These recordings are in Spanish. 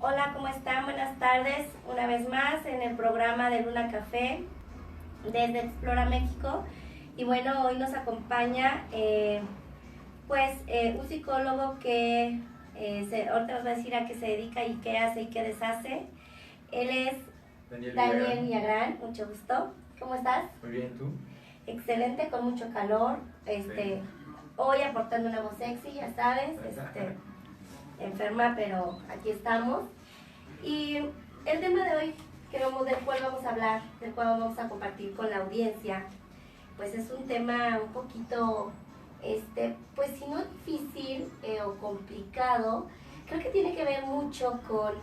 Hola, ¿cómo están? Buenas tardes. Una vez más en el programa de Luna Café desde Explora México. Y bueno, hoy nos acompaña un psicólogo que ahorita nos va a decir a qué se dedica y qué hace y qué deshace. Él es Daniel Villagrán, mucho gusto. ¿Cómo estás? Muy bien, ¿tú? Excelente, con mucho calor. Sí. Hoy aportando una voz sexy, ya sabes. Enferma, pero aquí estamos. Y el tema de hoy, del cual vamos a hablar, del cual vamos a compartir con la audiencia, pues es un tema un poquito, pues si no difícil o complicado, creo que tiene que ver mucho con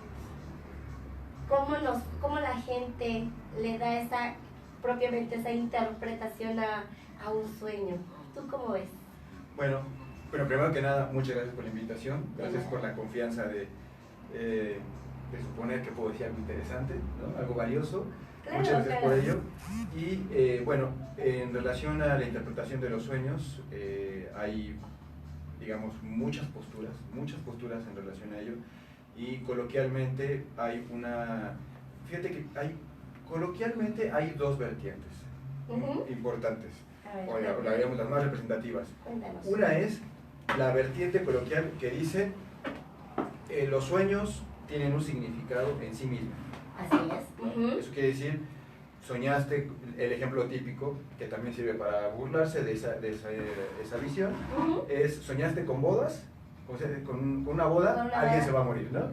cómo la gente le da propiamente esa interpretación a un sueño. ¿Tú cómo ves? Bueno, primero que nada, muchas gracias por la invitación, gracias por la confianza de suponer que puedo decir algo interesante, ¿no? Algo valioso. Claro, Muchas gracias claro. por ello. Y bueno, en relación a la interpretación de los sueños, hay, digamos, muchas posturas en relación a ello. Y coloquialmente coloquialmente hay dos vertientes importantes, o digamos las más representativas. Cuéntanos. Una es la vertiente coloquial que dice los sueños tienen un significado en sí mismos. Así es. Eso quiere decir, soñaste, el ejemplo típico, que también sirve para burlarse de esa visión, es soñaste con bodas, o sea, con una boda, alguien se va a morir, ¿no?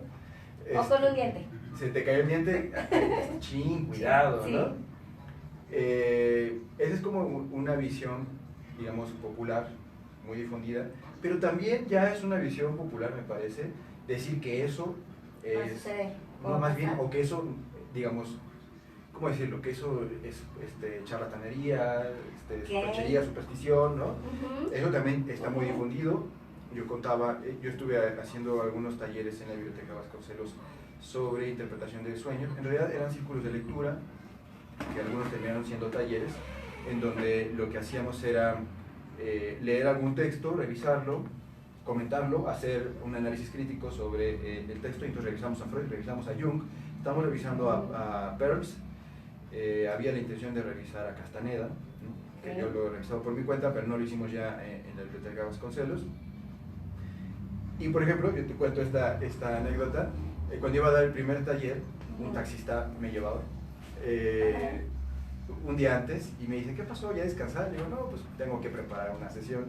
O con un diente. Se te cae el diente, chin, cuidado, sí. ¿no? Esa es como una visión, digamos, popular, muy difundida, pero también ya es una visión popular, me parece, decir que eso es, no más bien, o que eso, digamos, ¿cómo decirlo? Que eso es charlatanería, superchería, superstición, ¿no? Eso también está muy difundido. Yo estuve haciendo algunos talleres en la Biblioteca Vasconcelos sobre interpretación de sueños. En realidad eran círculos de lectura, que algunos terminaron siendo talleres, en donde lo que hacíamos era leer algún texto, revisarlo, comentarlo, hacer un análisis crítico sobre el texto. Entonces revisamos a Freud, revisamos a Jung, estamos revisando a Peirce, había la intención de revisar a Castaneda, ¿no? Que yo lo he revisado por mi cuenta, pero no lo hicimos ya en la Biblioteca Vasconcelos. Y por ejemplo, yo te cuento esta anécdota. Cuando iba a dar el primer taller, un taxista me llevaba un día antes y me dice, ¿qué pasó? ¿Ya descansaste? Le digo, no, pues tengo que preparar una sesión.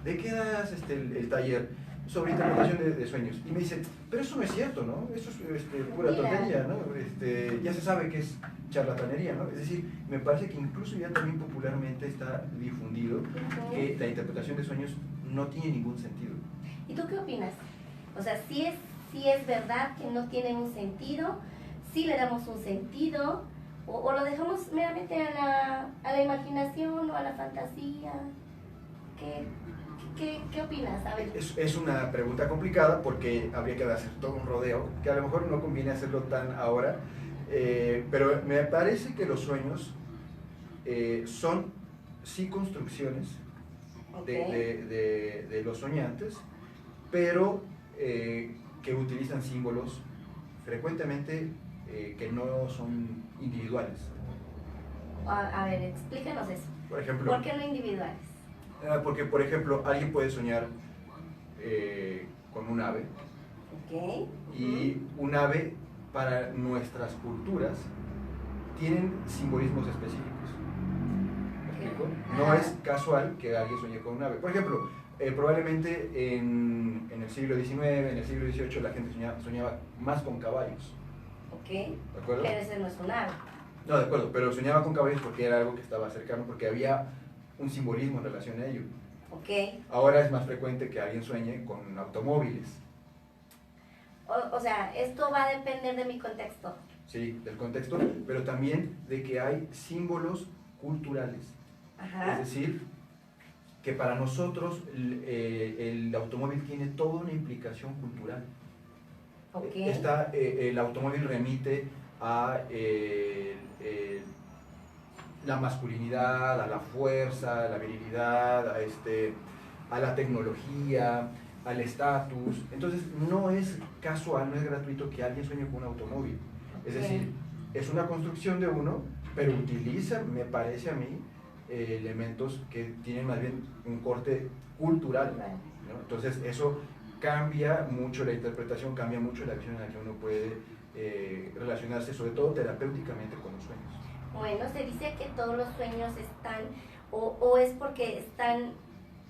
¿De qué das el taller? Sobre interpretación de sueños. Y me dice, pero eso no es cierto, ¿no? Eso es pura tontería, ¿no? Ya se sabe que es charlatanería, ¿no? Es decir, me parece que incluso ya también popularmente está difundido que la interpretación de sueños no tiene ningún sentido. ¿Y tú qué opinas? O sea, ¿sí es verdad que no tiene un sentido? ¿Sí le damos un sentido? ¿O lo dejamos meramente a la imaginación o a la fantasía? ¿Qué opinas? A ver. Es una pregunta complicada porque habría que hacer todo un rodeo, que a lo mejor no conviene hacerlo tan ahora, pero me parece que los sueños son sí construcciones de los soñantes, pero que utilizan símbolos frecuentemente que no son individuales. A ver, explícanos eso. Por ejemplo, ¿por qué no individuales? Porque, por ejemplo, alguien puede soñar con un ave. Y un ave, para nuestras culturas, tienen simbolismos específicos. ¿Me explico? No es casual que alguien sueñe con un ave. Por ejemplo, probablemente en el siglo XIX, en el siglo XVIII, la gente soñaba más con caballos. ¿De acuerdo? Pero ese no es un ave. No, de acuerdo, pero soñaba con caballos porque era algo que estaba cercano, porque había un simbolismo en relación a ello. Ahora es más frecuente que alguien sueñe con automóviles. O sea, esto va a depender de mi contexto. Sí, del contexto, pero también de que hay símbolos culturales. Es decir, que para nosotros el automóvil tiene toda una implicación cultural. El automóvil remite a la masculinidad, a la fuerza, a la virilidad, a la tecnología, al estatus. Entonces no es casual, no es gratuito que alguien sueñe con un automóvil. Es decir, es una construcción de uno, pero utiliza, me parece a mí, elementos que tienen más bien un corte cultural, ¿no? Entonces eso cambia mucho la interpretación, cambia mucho la visión en la que uno puede relacionarse, sobre todo terapéuticamente, con los sueños. Bueno, se dice que todos los sueños están, o es porque están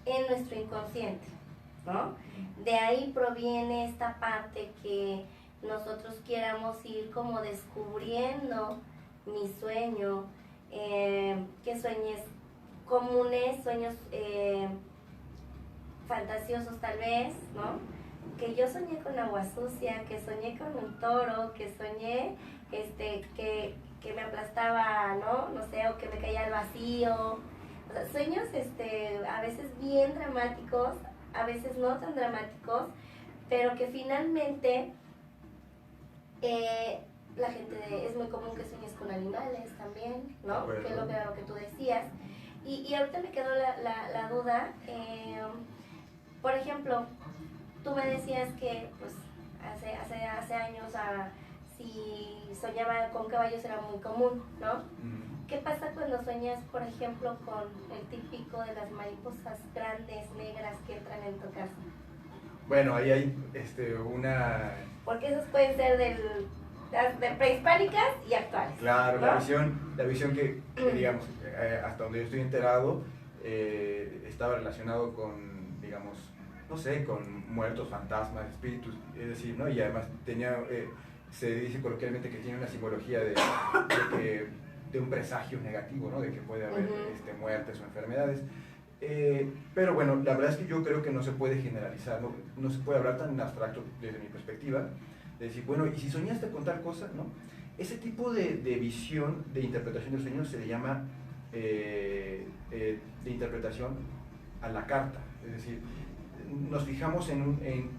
en nuestro inconsciente, ¿no? De ahí proviene esta parte que nosotros quieramos ir como descubriendo mi sueño, que sueñes comunes, sueños fantasiosos tal vez, ¿no? Que yo soñé con agua sucia, que soñé con un toro, que soñé que me aplastaba, ¿no? No sé, o que me caía al vacío. O sea, sueños a veces bien dramáticos, a veces no tan dramáticos, pero que finalmente la gente, es muy común que sueñes con animales también, ¿no? Bueno. Que es lo que tú decías. Y ahorita me quedó la duda, por ejemplo, tú me decías que pues hace años si soñaba con caballos era muy común, ¿no? ¿Qué pasa cuando sueñas, por ejemplo, con el típico de las mariposas grandes, negras que entran en tu casa? Bueno, ahí hay una... Porque esos pueden ser de prehispánicas y actuales. Claro, ¿no? la visión que digamos, hasta donde yo estoy enterado, estaba relacionado con, digamos, no sé, con muertos, fantasmas, espíritus, es decir, ¿no? Y además tenía, se dice coloquialmente que tiene una simbología de un presagio negativo, ¿no? De que puede haber muertes o enfermedades. Pero bueno, la verdad es que yo creo que no se puede generalizar, no se puede hablar tan en abstracto desde mi perspectiva, de decir, bueno, y si soñaste con tal cosa, ¿no? Ese tipo de visión, de interpretación del sueño se le llama de interpretación a la carta, es decir, nos fijamos en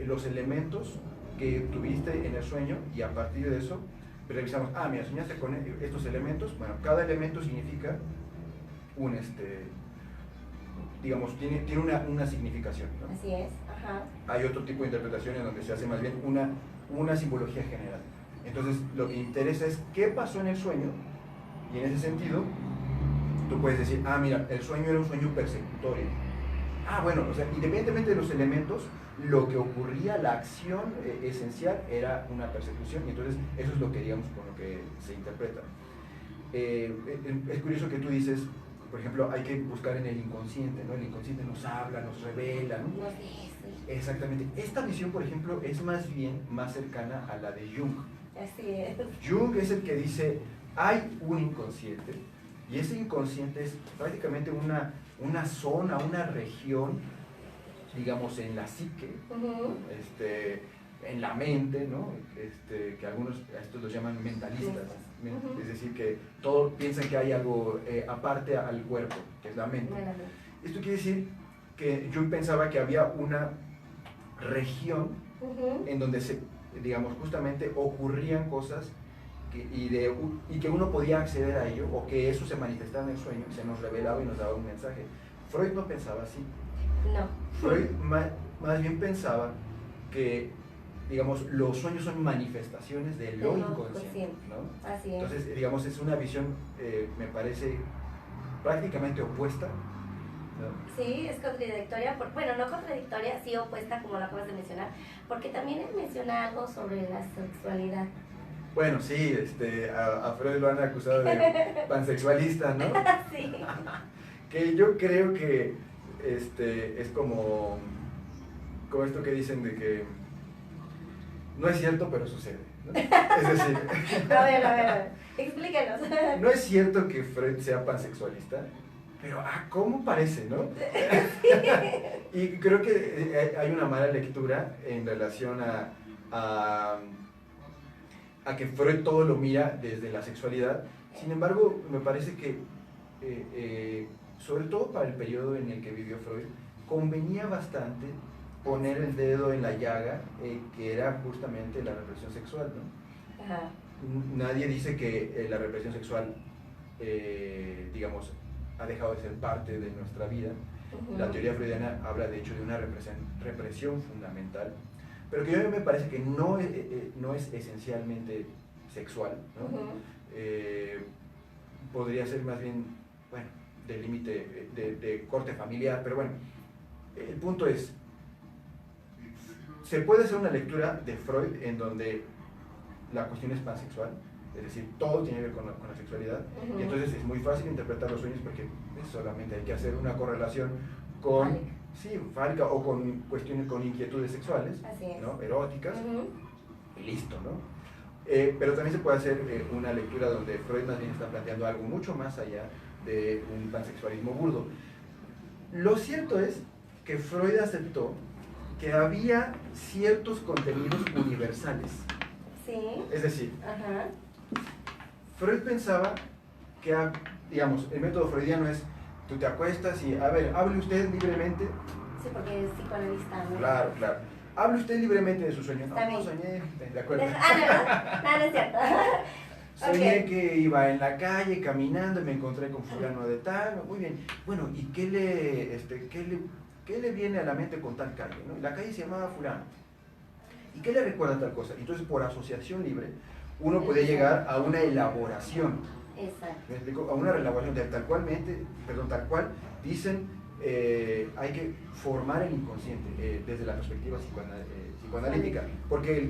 los elementos que tuviste en el sueño y a partir de eso revisamos, mira, soñaste con estos elementos, bueno, cada elemento significa un, digamos, tiene una significación, ¿no? Así es, ajá. Hay otro tipo de interpretaciones donde se hace más bien una simbología general. Entonces, lo que interesa es qué pasó en el sueño, y en ese sentido, tú puedes decir, mira, el sueño era un sueño persecutorio. Bueno, o sea, independientemente de los elementos, lo que ocurría, la acción esencial era una persecución, y entonces eso es lo que, digamos, con lo que se interpreta. Es curioso que tú dices, por ejemplo, hay que buscar en el inconsciente, ¿no? El inconsciente nos habla, nos revela, ¿no? Nos dice. Exactamente. Esta visión, por ejemplo, es más bien más cercana a la de Jung. Así es. Jung es el que dice, hay un inconsciente, y ese inconsciente es prácticamente una zona, una región, digamos, en la psique, en la mente, ¿no? Que algunos a estos los llaman mentalistas, es decir, que todos piensan que hay algo aparte al cuerpo, que es la mente. Esto quiere decir que yo pensaba que había una región en donde digamos, justamente ocurrían cosas y que uno podía acceder a ello, o que eso se manifestaba en el sueño, se nos revelaba y nos daba un mensaje. Freud no pensaba así. No. Freud más bien pensaba que, digamos, los sueños son manifestaciones de lo inconsciente, ¿no? Así es. Entonces, digamos, es una visión, me parece, prácticamente opuesta, ¿no? Sí, es contradictoria, bueno, no contradictoria, sí opuesta, como lo acabas de mencionar, porque también él menciona algo sobre la sexualidad. Bueno, sí, a Freud lo han acusado de pansexualista, ¿no? Sí. Que yo creo que es como esto que dicen de que no es cierto, pero sucede, ¿no? Es decir... A ver, explíquenos. No es cierto que Freud sea pansexualista, pero ¿cómo parece, no? Y creo que hay una mala lectura en relación a que Freud todo lo mira desde la sexualidad. Sin embargo, me parece que, sobre todo para el periodo en el que vivió Freud, convenía bastante poner el dedo en la llaga, que era justamente la represión sexual, ¿no? Ajá. Nadie dice que la represión sexual, digamos, ha dejado de ser parte de nuestra vida, La teoría freudiana habla de hecho de una represión fundamental, pero que a mí me parece que no es esencialmente sexual, ¿no? Podría ser más bien, bueno, de límite, de corte familiar, pero bueno, el punto es, se puede hacer una lectura de Freud en donde la cuestión es pansexual, es decir, todo tiene que ver con la sexualidad, y entonces es muy fácil interpretar los sueños porque solamente hay que hacer una correlación con, sí, fálica o con cuestiones, con inquietudes sexuales, ¿no? Eróticas, y listo, ¿no? Pero también se puede hacer una lectura donde Freud más bien está planteando algo mucho más allá de un pansexualismo burdo. Lo cierto es que Freud aceptó que había ciertos contenidos universales. Sí. Es decir, Freud pensaba que, digamos, el método freudiano es, tú te acuestas y, a ver, hable usted libremente. Sí, porque es psicoanalista, ¿no? Claro, claro. Hable usted libremente de sus sueños. No, soñé, de acuerdo. No es cierto. Soñé que iba en la calle caminando y me encontré con fulano de tal. Muy bien. Bueno, ¿y qué le viene a la mente con tal calle, ¿no? La calle se llamaba fulano. ¿Y qué le recuerda tal cosa? Entonces, por asociación libre, uno puede llegar a una elaboración. Exacto. ¿Me explico? A una elaboración de tal cual dicen, hay que formar el inconsciente desde la perspectiva psicoanalítica, porque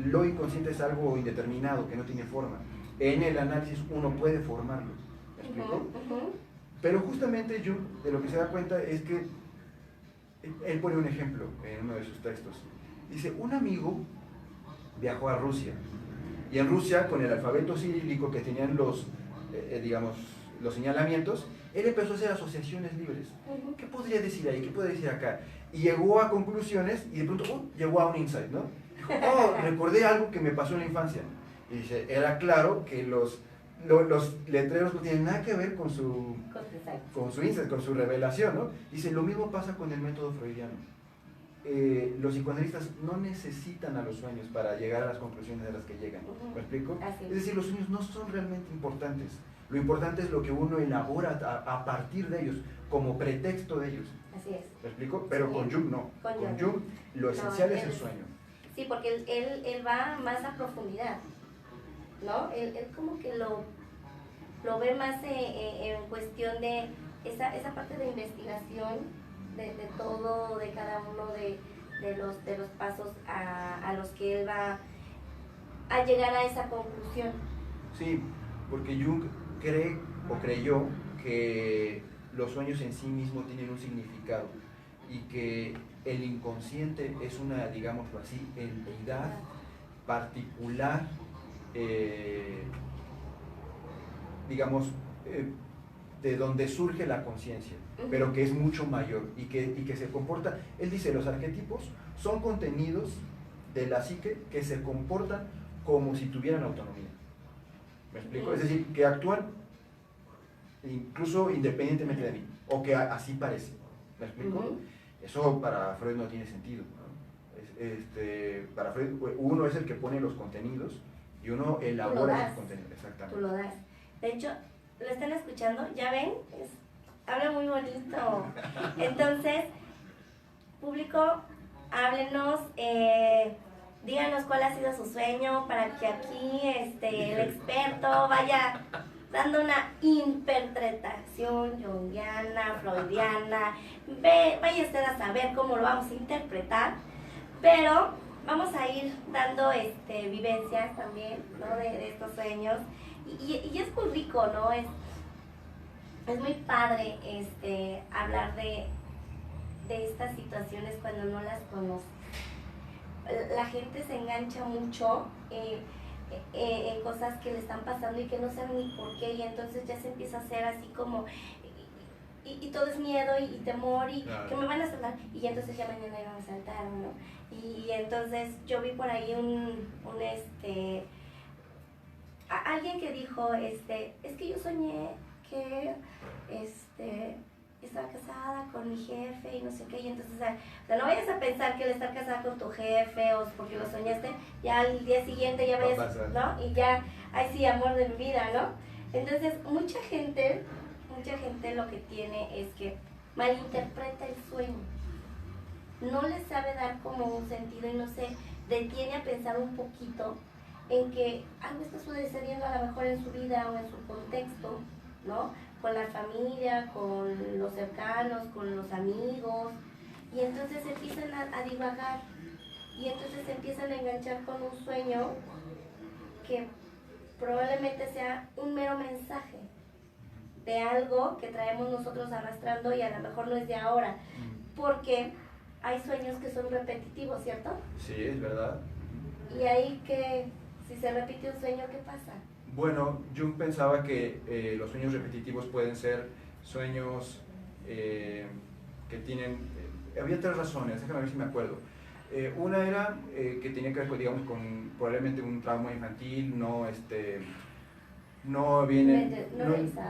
lo inconsciente es algo indeterminado, que no tiene forma. En el análisis uno puede formarlo. ¿Me explico? Pero justamente Jung, de lo que se da cuenta es que él pone un ejemplo en uno de sus textos. Dice, un amigo viajó a Rusia, y en Rusia, con el alfabeto cirílico que tenían los señalamientos, él empezó a hacer asociaciones libres. ¿Qué podría decir ahí? ¿Qué podría decir acá? Y llegó a conclusiones, y de pronto, llegó a un insight, ¿no? Dijo, recordé algo que me pasó en la infancia. Y dice, era claro que los letreros no tienen nada que ver con su insight, con su revelación, ¿no? Dice, lo mismo pasa con el método freudiano. Los psicoanalistas no necesitan a los sueños para llegar a las conclusiones a las que llegan. ¿Me explico? Es decir, los sueños no son realmente importantes. Lo importante es lo que uno elabora a partir de ellos, como pretexto de ellos. Así es. ¿Me explico? Pero con Jung no. Con Jung lo esencial es el sueño. Sí, porque él va más a profundidad, ¿no? Él como que lo ve más en cuestión de esa parte de investigación, de todo, de cada uno de los pasos a los que él va a llegar a esa conclusión. Sí, porque Jung cree o creyó que los sueños en sí mismos tienen un significado y que el inconsciente es una, digámoslo así, entidad particular, de donde surge la conciencia, pero que es mucho mayor y que se comporta. Él dice, los arquetipos son contenidos de la psique que se comportan como si tuvieran autonomía. ¿Me explico? Es decir, que actúan incluso independientemente de mí, o que así parece. ¿Me explico? Eso para Freud no tiene sentido, ¿no? Para Freud, uno es el que pone los contenidos y uno elabora esos contenidos. Exactamente. Tú lo das. De hecho, ¿lo están escuchando? ¿Ya ven? Habla muy bonito. Entonces, público, háblenos, díganos cuál ha sido su sueño para que aquí el experto vaya dando una interpretación junguiana, freudiana. Vaya usted a saber cómo lo vamos a interpretar, pero vamos a ir dando vivencias también, ¿no? de estos sueños. Y es muy rico, ¿no? Es muy padre hablar de estas situaciones cuando no las conoces. La gente se engancha mucho en cosas que le están pasando y que no saben ni por qué, y entonces ya se empieza a hacer así como y todo es miedo y temor y claro, que me van a saltar, y entonces ya mañana iban a saltar, ¿no? Y entonces yo vi por ahí alguien que dijo, es que yo soñé que estaba casada con mi jefe y no sé qué, y entonces, o sea, no vayas a pensar que el estar casada con tu jefe o porque lo soñaste, ya al día siguiente ya vayas, ¿no? Y ya, ay sí, amor de mi vida, ¿no? Entonces, mucha gente lo que tiene es que malinterpreta el sueño, no le sabe dar como un sentido y no se detiene a pensar un poquito en que algo está sucediendo a lo mejor en su vida o en su contexto, ¿no? Con la familia, con los cercanos, con los amigos, y entonces empiezan a divagar y entonces empiezan a enganchar con un sueño que probablemente sea un mero mensaje de algo que traemos nosotros arrastrando y a lo mejor no es de ahora, porque hay sueños que son repetitivos, ¿cierto? Sí, es verdad. Y ahí que, si se repite un sueño, ¿qué pasa? Bueno, Jung pensaba que los sueños repetitivos pueden ser sueños que tienen... había tres razones, déjame ver si me acuerdo. Una era que tenía que ver, digamos, con probablemente un trauma infantil, no viene,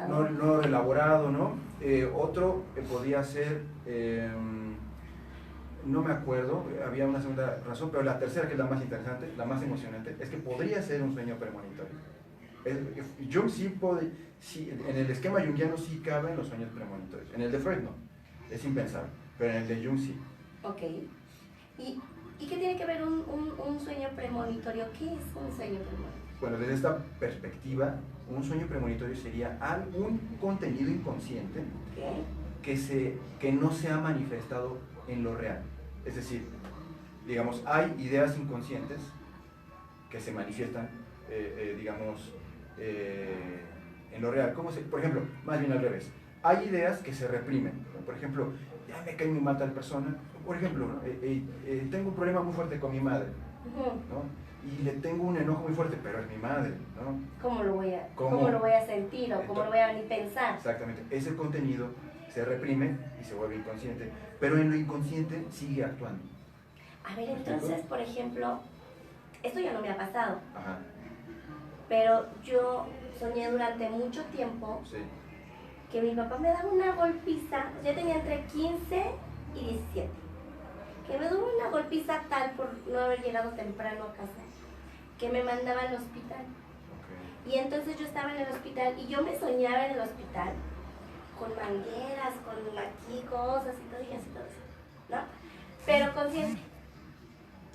no elaborado, ¿no? Otro podía ser, no me acuerdo, había una segunda razón, pero la tercera, que es la más interesante, la más emocionante, es que podría ser un sueño premonitorio. Jung sí, en el esquema junguiano sí caben los sueños premonitorios, en el de Freud no, es impensable, pero en el de Jung sí. Ok. ¿Y qué tiene que ver un sueño premonitorio? ¿Qué es un sueño premonitorio? Bueno, desde esta perspectiva, un sueño premonitorio sería algún contenido inconsciente que no se ha manifestado en lo real. Es decir, digamos, hay ideas inconscientes que se manifiestan, digamos, en lo real. Por ejemplo, más bien al revés. Hay ideas que se reprimen. Por ejemplo, ya me cae muy mal tal persona. Por ejemplo, tengo un problema muy fuerte con mi madre, ¿no? Y le tengo un enojo muy fuerte, pero es mi madre, ¿no? ¿Cómo lo voy a sentir o cómo lo voy a ni pensar? Exactamente. Ese contenido se reprime y se vuelve inconsciente, pero en lo inconsciente sigue actuando. A ver, entonces, por ejemplo, esto ya no me ha pasado. Ajá. Pero yo soñé durante mucho tiempo que mi papá me daba una golpiza. Yo tenía entre 15 y 17. Que me daba una golpiza tal por no haber llegado temprano a casa, que me mandaba al hospital. Y entonces yo estaba en el hospital y yo me soñaba en el hospital con mangueras, con aquí cosas y todo, y así todo eso, ¿no? Pero consciente.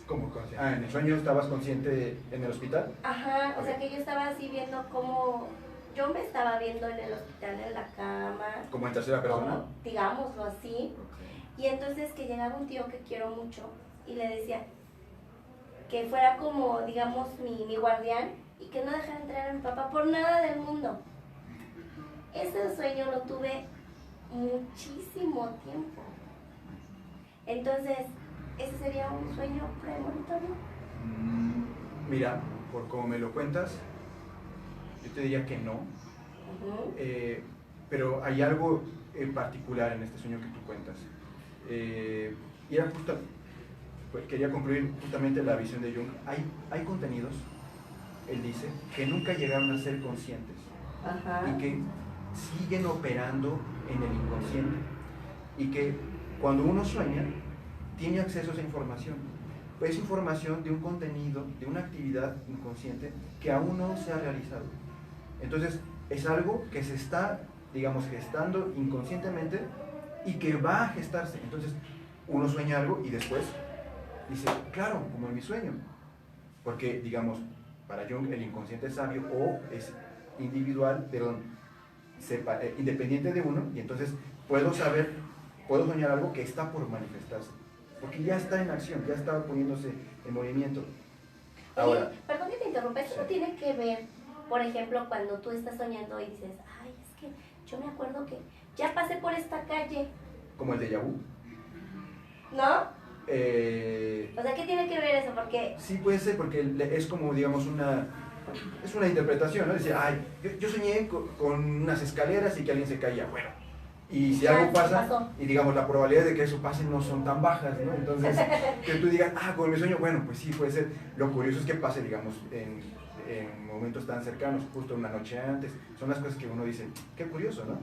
¿Cómo consciente? Ah, ¿en el sueño estabas consciente en el hospital? Ajá, o sea que yo estaba así viendo cómo yo me estaba viendo en el hospital en la cama. ¿Como en tercera persona? Como, digámoslo así. Y entonces que llegaba un tío que quiero mucho y le decía que fuera como, digamos, mi guardián y que no dejara entrar a mi papá por nada del mundo. Ese sueño lo tuve muchísimo tiempo. Entonces, ¿ese sería un sueño premonitorio? Mira, por como me lo cuentas, yo te diría que no. Pero hay algo en particular en este sueño que tú cuentas. Y era justo, pues, quería concluir justamente la visión de Jung. Hay contenidos, él dice, que nunca llegaron a ser conscientes. Y que siguen operando en el inconsciente. Y que cuando uno sueña, tiene acceso a esa información. Pues es información de un contenido, de una actividad inconsciente que aún no se ha realizado. Entonces, es algo que se está, digamos, gestando inconscientemente y que va a gestarse. Entonces, uno sueña algo y después dice, claro, como en mi sueño. Porque, digamos, para Jung el inconsciente es sabio o es individual, pero independiente de uno, y entonces puedo soñar algo que está por manifestarse. Porque ya está en acción, ya está poniéndose en movimiento. Ahora, oye, perdón que te interrumpa, eso no tiene que ver, por ejemplo, cuando tú estás soñando y dices, ay, es que yo me acuerdo que ya pasé por esta calle. ¿Como el déjà vu? ¿No? O sea, ¿qué tiene que ver eso? Porque... Sí, puede ser, porque es como, digamos, es una interpretación, ¿no? Dice, ay, yo soñé con unas escaleras y que alguien se caía. Bueno, y si algo pasa, y digamos, la probabilidad de que eso pase no son tan bajas, ¿no? Entonces, que tú digas, con mi sueño, bueno, pues sí, puede ser. Lo curioso es que pase, digamos, en momentos tan cercanos, justo una noche antes. Son las cosas que uno dice, qué curioso, ¿no?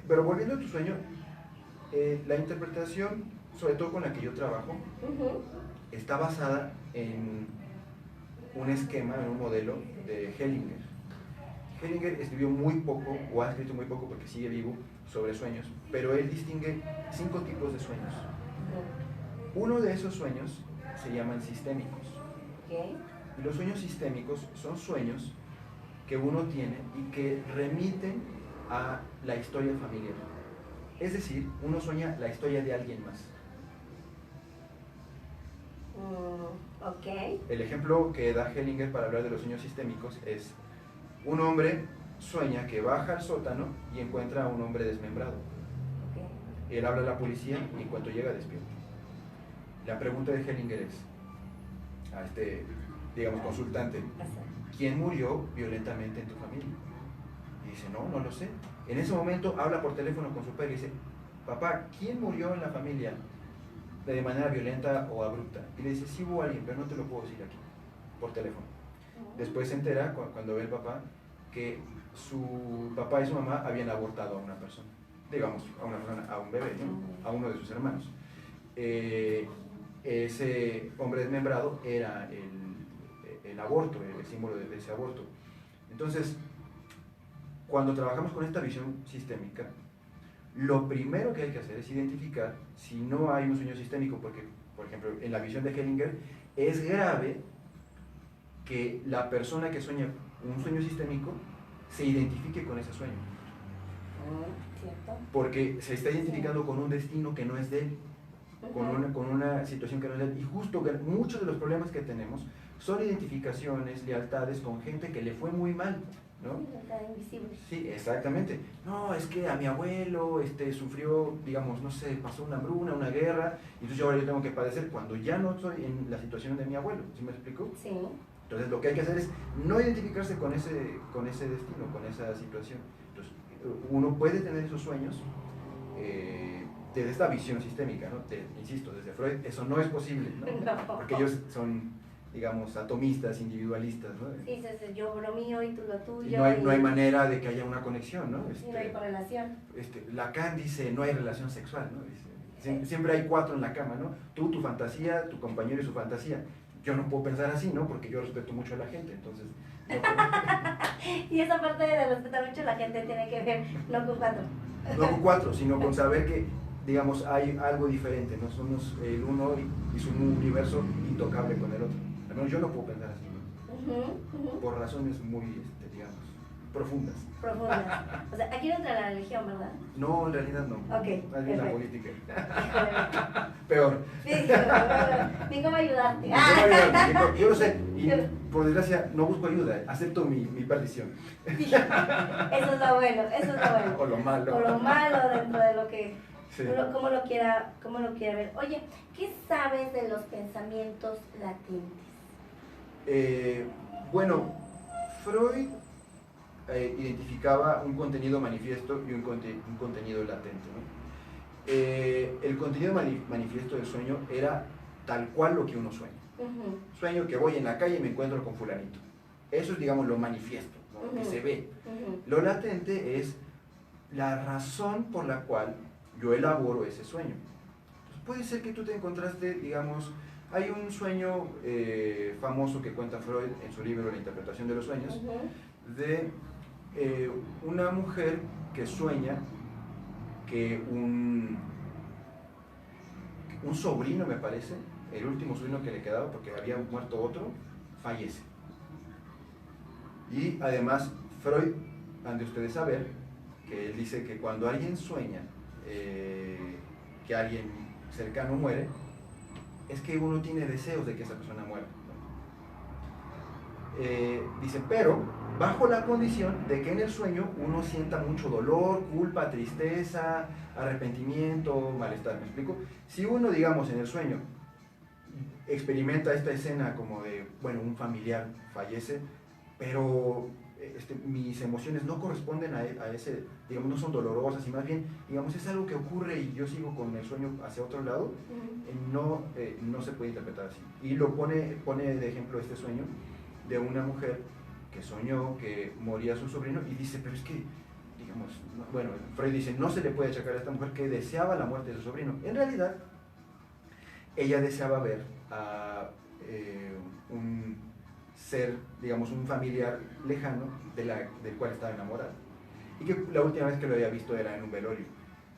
Pero volviendo a tu sueño, la interpretación, sobre todo con la que yo trabajo, está basada en un esquema, en un modelo de Hellinger. Hellinger escribió muy poco, o ha escrito muy poco porque sigue vivo, sobre sueños, pero él distingue 5 tipos de sueños. Uno de esos sueños se llaman sistémicos. Y los sueños sistémicos son sueños que uno tiene y que remiten a la historia familiar. Es decir, uno sueña la historia de alguien más. El ejemplo que da Hellinger para hablar de los sueños sistémicos es: un hombre sueña que baja al sótano y encuentra a un hombre desmembrado. Él habla a la policía y en cuanto llega despierta. La pregunta de Hellinger es a este, digamos, consultante: ¿quién murió violentamente en tu familia? Y dice: no lo sé. En ese momento habla por teléfono con su padre y dice: papá, ¿quién murió en la familia de manera violenta o abrupta? Y le dice: sí hubo alguien, pero no te lo puedo decir aquí, por teléfono. Después se entera, cuando ve el papá, que su papá y su mamá habían abortado a una persona, digamos, a un bebé, ¿no? A uno de sus hermanos. Ese hombre desmembrado era el aborto, el símbolo de ese aborto. Entonces, cuando trabajamos con esta visión sistémica, lo primero que hay que hacer es identificar si no hay un sueño sistémico, porque, por ejemplo, en la visión de Hellinger, es grave que la persona que sueña un sueño sistémico se identifique con ese sueño. Porque se está identificando con un destino que no es de él, con una situación que no es de él. Y justo que muchos de los problemas que tenemos son identificaciones, lealtades con gente que le fue muy mal, ¿no? Sí, exactamente. No, es que a mi abuelo sufrió, digamos, no sé, pasó una hambruna, una guerra, y entonces ahora yo tengo que padecer cuando ya no estoy en la situación de mi abuelo. ¿Sí me explico? Sí. Entonces lo que hay que hacer es no identificarse con ese destino, con esa situación. Entonces uno puede tener esos sueños desde esta visión sistémica, ¿no? Insisto, desde Freud eso no es posible, ¿no? Porque ellos son, digamos, atomistas, individualistas, ¿no? Sí, yo lo mío y tú lo tuyo. Y no hay manera de que haya una conexión, ¿no? No hay correlación. Lacan dice: no hay relación sexual, ¿no? Dice, siempre hay 4 en la cama, ¿no? Tú, tu fantasía, tu compañero y su fantasía. Yo no puedo pensar así, ¿no? Porque yo respeto mucho a la gente, entonces... No. Y esa parte de respetar mucho a la gente tiene que ver no con 4. No con 4, sino con saber que, digamos, hay algo diferente, no somos el uno y su universo intocable con el otro. Al menos yo no puedo pensar así, ¿no? Por razones muy, digamos, profundas. O sea, aquí no entra la religión, ¿verdad? No, en realidad no. Ok. Más bien la política. Peor. Sí, ni cómo ayudarte. Yo lo sé, y por desgracia no busco ayuda, acepto mi perdición. Eso es lo bueno, O lo malo. O lo malo dentro de lo que... Sí. Como lo quiera ver. Oye, ¿qué sabes de los pensamientos latentes? Bueno, Freud identificaba un contenido manifiesto y un contenido latente, ¿no? El contenido manifiesto del sueño era tal cual lo que uno sueña. Sueño que voy en la calle y me encuentro con fulanito. Eso es, digamos, lo manifiesto, ¿no? Que se ve. Lo latente es la razón por la cual yo elaboro ese sueño. Entonces, puede ser que tú te encontraste, digamos, hay un sueño famoso que cuenta Freud en su libro La interpretación de los sueños, de una mujer que sueña que un sobrino, me parece, el último sobrino que le quedaba porque había muerto otro, fallece. Y además Freud, han de ustedes saber que él dice que cuando alguien sueña que alguien cercano muere, es que uno tiene deseos de que esa persona muera, ¿no? Dice, pero bajo la condición de que en el sueño uno sienta mucho dolor, culpa, tristeza, arrepentimiento, malestar. ¿Me explico? Si uno, digamos, en el sueño experimenta esta escena como de, bueno, un familiar fallece, pero mis emociones no corresponden a ese, digamos, no son dolorosas, y más bien, digamos, es algo que ocurre y yo sigo con el sueño hacia otro lado, no se puede interpretar así. Y lo pone de ejemplo este sueño de una mujer que soñó que moría su sobrino y dice, pero es que, digamos, bueno, Freud dice, no se le puede achacar a esta mujer que deseaba la muerte de su sobrino. En realidad, ella deseaba ver a un ser, digamos, un familiar lejano del cual estaba enamorada. y que la última vez que lo había visto era en un velorio,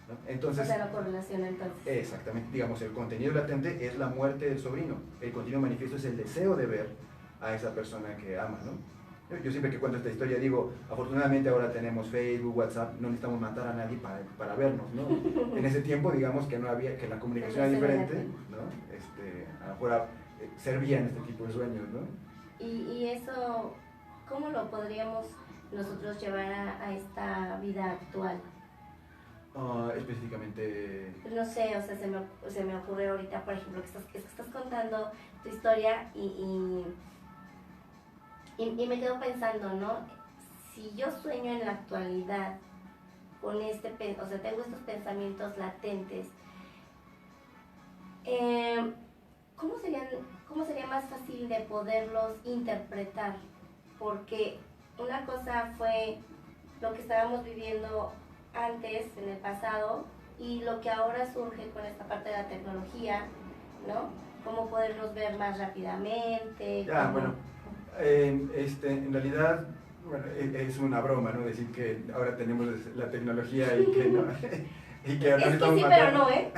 ¿no? Entonces, o sea, la correlación entonces. Exactamente, digamos, el contenido latente es la muerte del sobrino, el contenido manifiesto es el deseo de ver a esa persona que ama, ¿no? Yo siempre que cuento esta historia digo, afortunadamente ahora tenemos Facebook, WhatsApp, no necesitamos matar a nadie para vernos, ¿no? En ese tiempo, digamos que no había, que la comunicación era diferente, ¿no? A lo mejor servían este tipo de sueños, ¿no? Y eso, ¿cómo lo podríamos nosotros llevar a esta vida actual? Específicamente... No sé, o sea, se me ocurre ahorita, por ejemplo, que estás contando tu historia y me quedo pensando, ¿no? Si yo sueño en la actualidad con o sea, tengo estos pensamientos latentes, ¿cómo sería más fácil de poderlos interpretar? Porque una cosa fue lo que estábamos viviendo antes, en el pasado, y lo que ahora surge con esta parte de la tecnología, ¿no? Cómo podernos ver más rápidamente. Ya, bueno, en realidad, bueno, es una broma, ¿no? Decir que ahora tenemos la tecnología y que no. Y que es que sí, pero no, ¿eh?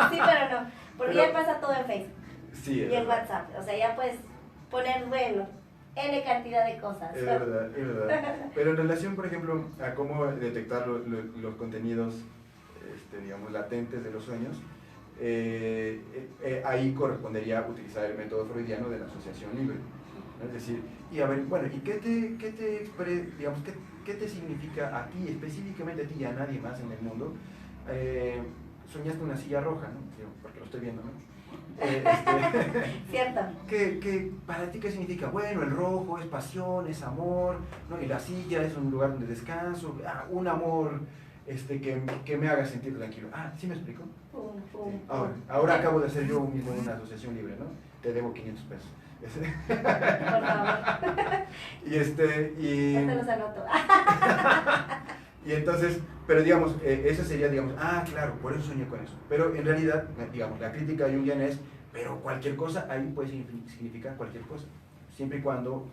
Sí, pero no. Porque ya pasa todo en Facebook. Sí, y en WhatsApp. O sea, ya puedes poner, bueno, N cantidad de cosas. Es verdad, es verdad. Pero en relación, por ejemplo, a cómo detectar los contenidos, digamos, latentes de los sueños, ahí correspondería utilizar el método freudiano de la asociación libre. ¿No? Es decir, y a ver, bueno, ¿y digamos, qué te significa a ti, específicamente a ti y a nadie más en el mundo? Soñaste una silla roja, ¿no? Porque lo estoy viendo, ¿no? Cierto. ¿Para ti qué significa? Bueno, el rojo es pasión, es amor, ¿no? Y la silla es un lugar donde descanso, un amor que me haga sentir tranquilo. ¿Sí me explico? Ahora acabo de hacer yo mismo una asociación libre, ¿no? Te debo 500 pesos. Por favor. y Esto los anoto. Y entonces, pero digamos, eso sería, digamos, claro, por eso soñé con eso. Pero en realidad, digamos, la crítica junguiana es, pero cualquier cosa ahí puede significar cualquier cosa, siempre y cuando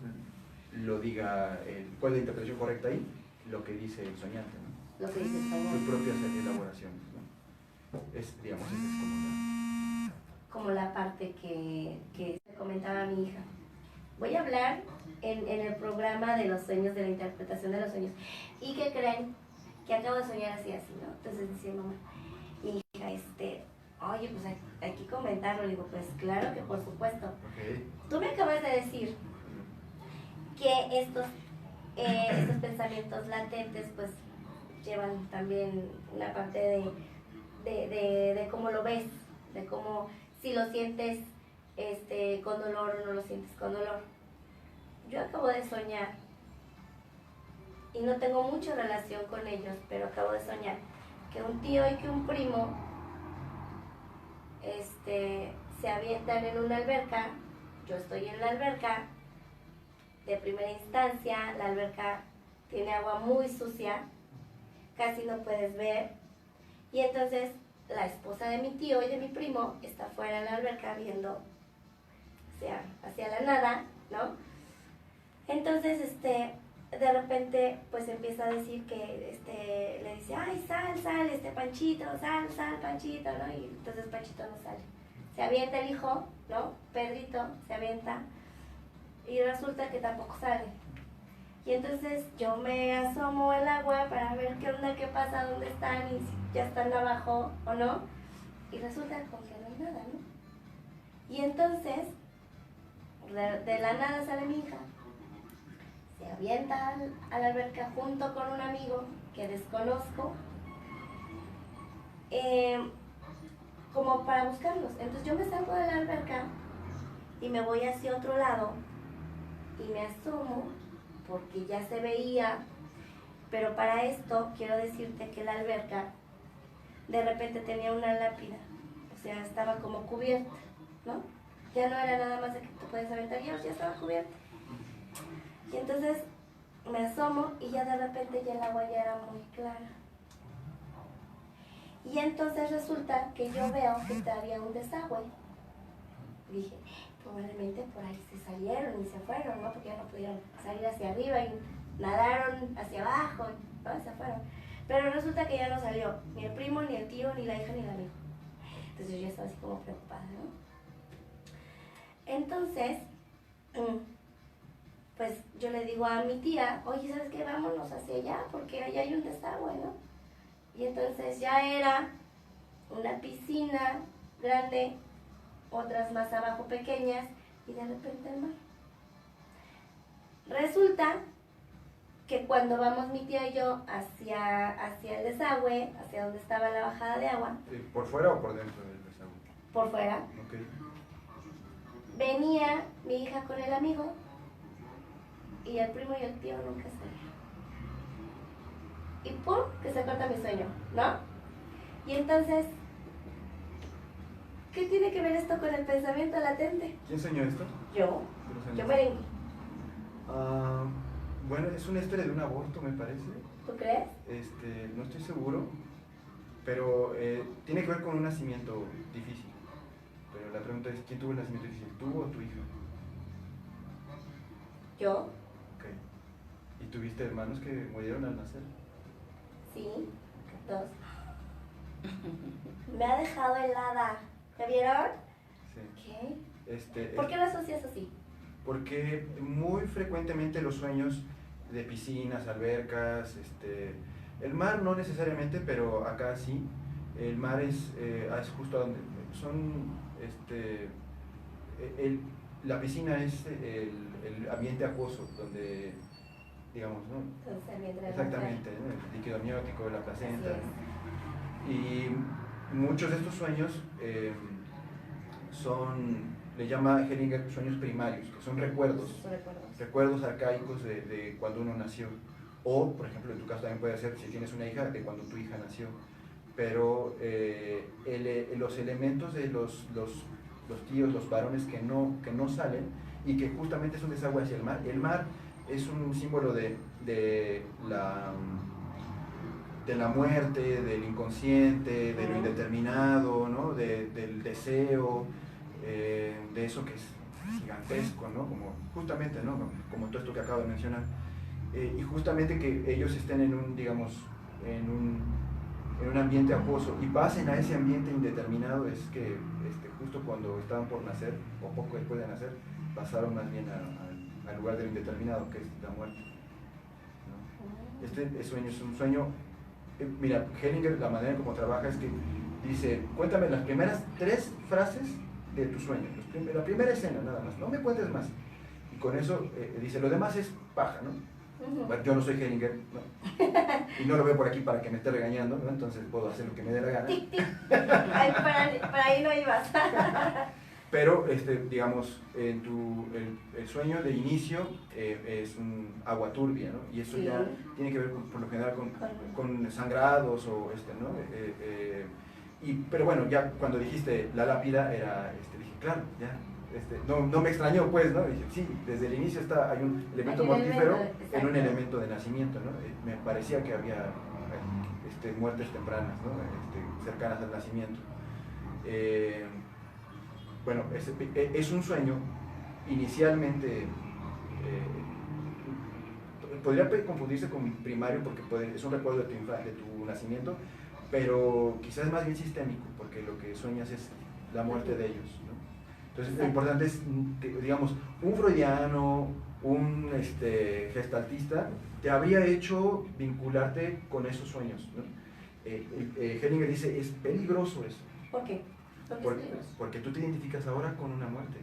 lo diga, cuál es la interpretación correcta ahí, lo que dice el soñante, ¿no? Lo que dice el soñante. Sus propias elaboraciones, ¿no? Digamos, esa es como la parte que comentaba mi hija. Voy a hablar en el programa de los sueños, de la interpretación de los sueños. ¿Y qué creen? Que acabo de soñar así, ¿no? Entonces decía mamá, mi hija, oye, pues hay que comentarlo. Le digo, pues claro que por supuesto. Okay. Tú me acabas de decir que estos pensamientos latentes, pues llevan también una parte de cómo lo ves, de cómo, si lo sientes con dolor o no lo sientes con dolor. Yo acabo de soñar, y no tengo mucha relación con ellos, pero acabo de soñar que un tío y que un primo se avientan en una alberca. Yo estoy en la alberca de primera instancia. La alberca tiene agua muy sucia, casi no puedes ver, y entonces la esposa de mi tío y de mi primo está fuera de la alberca viendo hacia la nada, ¿no? Entonces, de repente, pues empieza a decir que, le dice, ay, sal, Panchito, sal, Panchito, ¿no? Y entonces Panchito no sale. Se avienta el hijo, ¿no? Pedrito, se avienta, y resulta que tampoco sale. Y entonces yo me asomo al agua para ver qué onda, qué pasa, dónde están, y si ya están abajo o no. Y resulta como que no hay nada, ¿no? Y entonces, de la nada sale mi hija, se avienta a la alberca junto con un amigo que desconozco, como para buscarlos. Entonces yo me salgo de la alberca y me voy hacia otro lado y me asomo porque ya se veía, pero para esto quiero decirte que la alberca de repente tenía una lápida, o sea, estaba como cubierta, ¿no? Ya no era nada más de que tú puedes aventar, ya estaba cubierta. Y entonces me asomo y ya de repente ya el agua ya era muy clara. Y entonces resulta que yo veo que había un desagüe. Dije, probablemente por ahí se salieron y se fueron, ¿no? Porque ya no pudieron salir hacia arriba y nadaron hacia abajo. ¿no? Se fueron. Pero resulta que ya no salió ni el primo, ni el tío, ni la hija, ni el amigo. Entonces yo estaba así como preocupada, ¿no? Entonces, pues yo le digo a mi tía, oye, ¿sabes qué? Vámonos hacia allá, porque allá hay un desagüe, ¿no? Y entonces ya era una piscina grande, otras más abajo pequeñas, y de repente el mar. Resulta que cuando vamos mi tía y yo hacia el desagüe, hacia donde estaba la bajada de agua. ¿Por fuera o por dentro del desagüe? Por fuera. Okay. Venía mi hija con el amigo y el primo y el tío nunca salían. Y ¡pum! Que se corta mi sueño, ¿no? Y entonces, ¿qué tiene que ver esto con el pensamiento latente? ¿Quién soñó esto? Yo merengue. Bueno, es una historia de un aborto, me parece. ¿Tú crees? No estoy seguro, pero tiene que ver con un nacimiento difícil. Pero la pregunta es, ¿quién tuvo el nacimiento difícil? ¿Tú o tu hija? Yo. Ok. ¿Y tuviste hermanos que murieron al nacer? Sí, 2. Me ha dejado helada. ¿Ya vieron? Sí. ¿Qué? ¿Por qué lo asocias así? Porque muy frecuentemente los sueños de piscinas, albercas, el mar no necesariamente, pero acá sí, el mar es justo donde son, la piscina es el ambiente acuoso, donde, digamos, ¿no? Entonces, exactamente, ¿no? El líquido amniótico, la placenta, y muchos de estos sueños le llama Hellinger sueños primarios, que son recuerdos arcaicos de cuando uno nació. O, por ejemplo, en tu caso también puede ser, si tienes una hija, de cuando tu hija nació. Pero los elementos de los tíos, los varones que no salen, y que justamente es un desagüe hacia el mar. El mar es un símbolo de la muerte, del inconsciente, de lo indeterminado, ¿no? Del deseo, de eso que es gigantesco, ¿no? Justamente, ¿no? Como todo esto que acabo de mencionar. Y justamente que ellos estén en un ambiente acuoso y pasen a ese ambiente indeterminado, es que justo cuando estaban por nacer, o poco después de nacer, pasaron más bien al lugar del indeterminado, que es la muerte, ¿no? Este sueño es un sueño. Mira, Hellinger, la manera como trabaja es que dice, cuéntame las primeras 3 frases de tu sueño, la primera escena nada más, no me cuentes más. Y con eso dice, lo demás es paja, ¿no? Bueno, yo no soy Hellinger, ¿no? Y no lo veo por aquí para que me esté regañando, ¿no? Entonces puedo hacer lo que me dé la gana. Ay, para ahí no ibas. Pero, digamos, el sueño de inicio es un agua turbia, ¿no? Y eso ya tiene que ver por lo general con sangrados o ¿no? Pero bueno, ya cuando dijiste la lápida, dije, claro, ya. No me extrañó, pues, ¿no? Dije, sí, desde el inicio hay un elemento mortífero en un elemento de nacimiento, ¿no? Me parecía que había muertes tempranas, ¿no? Cercanas al nacimiento. Bueno, es un sueño inicialmente, podría confundirse con primario porque es un recuerdo de tu nacimiento, pero quizás es más bien sistémico, porque lo que sueñas es la muerte de ellos, ¿no? Entonces lo importante es que, digamos, un freudiano, un gestaltista, te habría hecho vincularte con esos sueños, ¿no? Hellinger dice, es peligroso eso. ¿Por qué? Porque tú te identificas ahora con una muerte.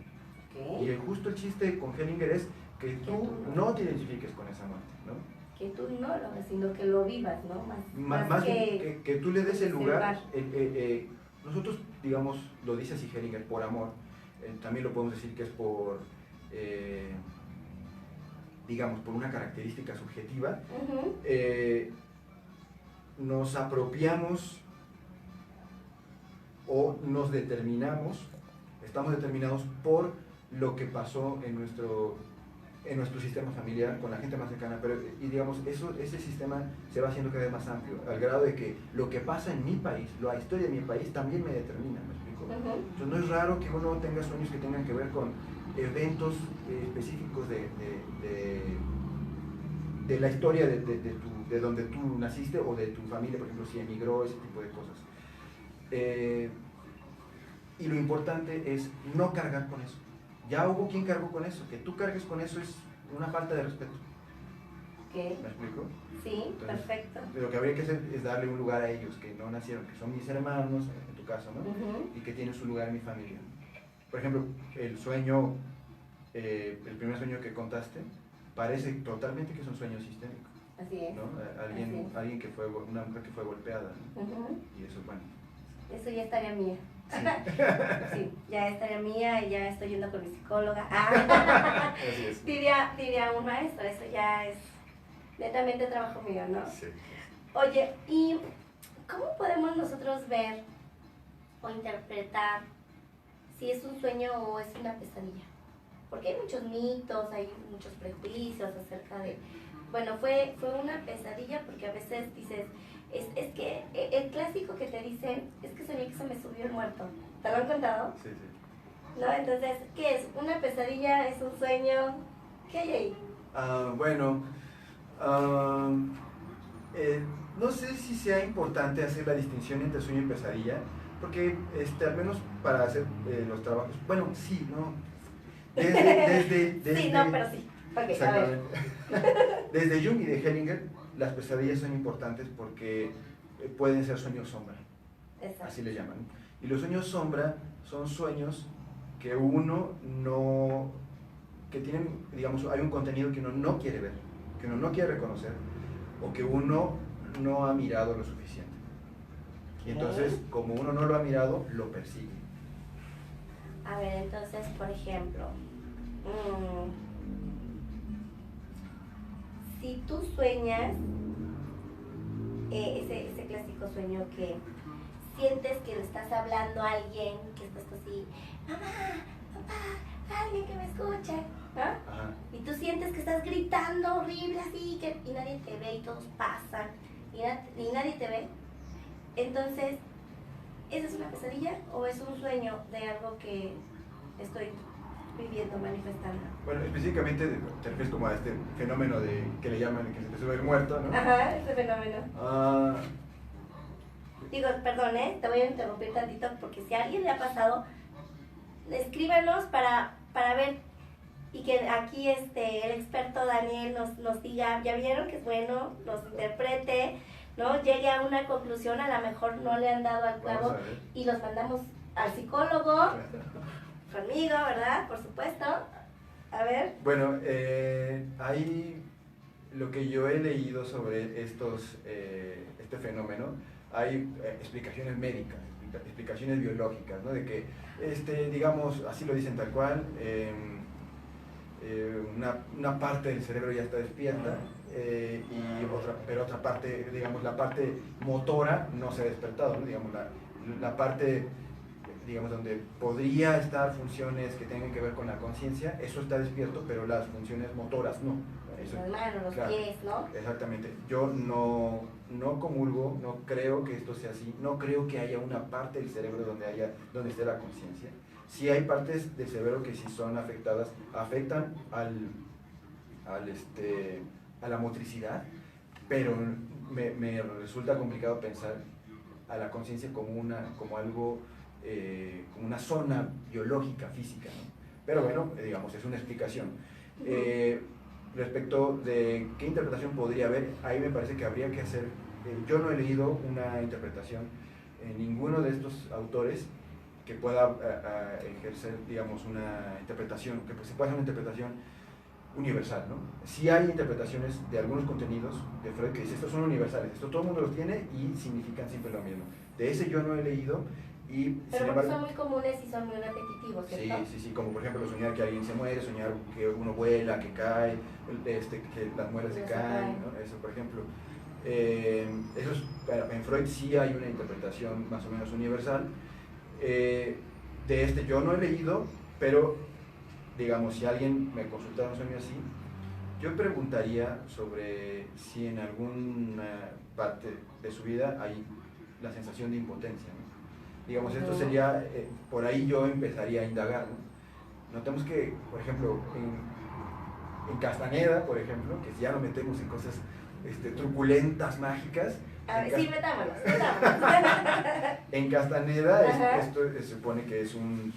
¿Qué? Y justo el chiste con Hellinger es que tú no te identifiques con esa muerte, ¿no? Que tú no lo ves, sino que lo vivas, ¿no? Más que tú le des el lugar. Nosotros, digamos, lo dice así Hellinger, por amor. También lo podemos decir que es digamos, por una característica subjetiva. Nos apropiamos o nos determinamos, estamos determinados por lo que pasó en nuestro sistema familiar, con la gente más cercana, y digamos, ese sistema se va haciendo cada vez más amplio, al grado de que lo que pasa en mi país, la historia de mi país también me determina, ¿me explico? Entonces no es raro que uno tenga sueños que tengan que ver con eventos específicos de de la historia de donde tú naciste o de tu familia, por ejemplo, si emigró, ese tipo de cosas. Y lo importante es no cargar con eso. Ya hubo quien cargó con eso. Que tú cargues con eso es una falta de respeto. Okay. ¿Me explico? Sí, entonces, perfecto. Lo que habría que hacer es darle un lugar a ellos que no nacieron, que son mis hermanos, en tu caso, ¿no? Y que tienen su lugar en mi familia. Por ejemplo, el sueño, el primer sueño que contaste, parece totalmente que es un sueño sistémico. Así es. ¿No? Alguien que fue, una mujer que fue golpeada, ¿no? Y eso, bueno. Eso ya estaría mía. Sí. Sí, ya estaría mía y ya estoy yendo con mi psicóloga. Así es. Diría un maestro, eso ya es netamente trabajo mío, ¿no? Sí. Oye, ¿y cómo podemos nosotros ver o interpretar si es un sueño o es una pesadilla? Porque hay muchos mitos, hay muchos prejuicios acerca de, bueno, fue una pesadilla porque a veces dices, es que el clásico que te dicen es que soñé que se me subió el muerto. ¿Te lo han contado? Sí, sí. ¿No? Entonces, ¿qué es? ¿Una pesadilla? ¿Es un sueño? ¿Qué hay ahí? Bueno, no sé si sea importante hacer la distinción entre sueño y pesadilla, porque al menos para hacer los trabajos, bueno, sí, ¿no? Desde sí, no, pero sí. Okay, a ver. Desde Jung y de Hellinger, las pesadillas son importantes porque pueden ser sueños sombra. Exacto. Así le llaman. Y los sueños sombra son sueños que uno no, que tienen, digamos, hay un contenido que uno no quiere ver, que uno no quiere reconocer, o que uno no ha mirado lo suficiente. Y entonces, como uno no lo ha mirado, lo persigue. A ver, entonces, por ejemplo, si tú sueñas, ese clásico sueño que sientes que le estás hablando a alguien, que estás así, mamá, papá, alguien que me escuche, ¿no? Ajá. Y tú sientes que estás gritando horrible así, y nadie te ve y todos pasan, y nadie te ve. Entonces, ¿esa es una pesadilla o es un sueño de algo que estoy viviendo, manifestando? Bueno, específicamente te refieres como a este fenómeno que le llaman que se te sube el muerto, ¿no? Ajá, ese fenómeno. Digo, perdón, te voy a interrumpir tantito porque si a alguien le ha pasado, escríbanos para ver y que aquí el experto Daniel nos diga, ya vieron que es bueno, nos interprete, ¿no? Llegue a una conclusión, a lo mejor no le han dado al clavo y los mandamos al psicólogo, conmigo, ¿verdad? Por supuesto. A ver. Bueno, hay lo que yo he leído sobre este fenómeno, hay explicaciones médicas, explicaciones biológicas, ¿no? De que, digamos, así lo dicen tal cual, una parte del cerebro ya está despierta, pero otra parte, digamos, la parte motora no se ha despertado, ¿no? Digamos, la parte, digamos, donde podría estar funciones que tengan que ver con la conciencia, eso está despierto, pero las funciones motoras no. Eso, las manos, los pies, ¿no? Exactamente. Yo no comulgo, no creo que esto sea así, no creo que haya una parte del cerebro donde esté la conciencia. Sí hay partes del cerebro que sí son afectadas, afectan a la motricidad, pero me resulta complicado pensar a la conciencia como algo, como una zona biológica, física, ¿no? Pero bueno, digamos, es una explicación. Respecto de qué interpretación podría haber, ahí me parece que habría que hacer, yo no he leído una interpretación en ninguno de estos autores que pueda ejercer, digamos, una interpretación, que se pueda hacer una interpretación universal, ¿no? Sí hay interpretaciones de algunos contenidos de Freud que dicen, estos son universales, esto todo el mundo los tiene y significan siempre lo mismo. De ese yo no he leído. Pero porque son muy comunes y son muy repetitivos, ¿cierto? Sí, como por ejemplo soñar que alguien se muere, soñar que uno vuela, que cae, que las muelas se caen, ¿no? Eso por ejemplo. En Freud sí hay una interpretación más o menos universal. De yo no he leído, pero digamos, si alguien me consultara un sueño así, yo preguntaría sobre si en alguna parte de su vida hay la sensación de impotencia, ¿no? Digamos, esto sería, por ahí yo empezaría a indagar, ¿no? Notemos que, por ejemplo, En Castaneda, por ejemplo, que si ya nos metemos en cosas truculentas, mágicas. A ver, sí, metámonos. En Castaneda, esto se supone que es una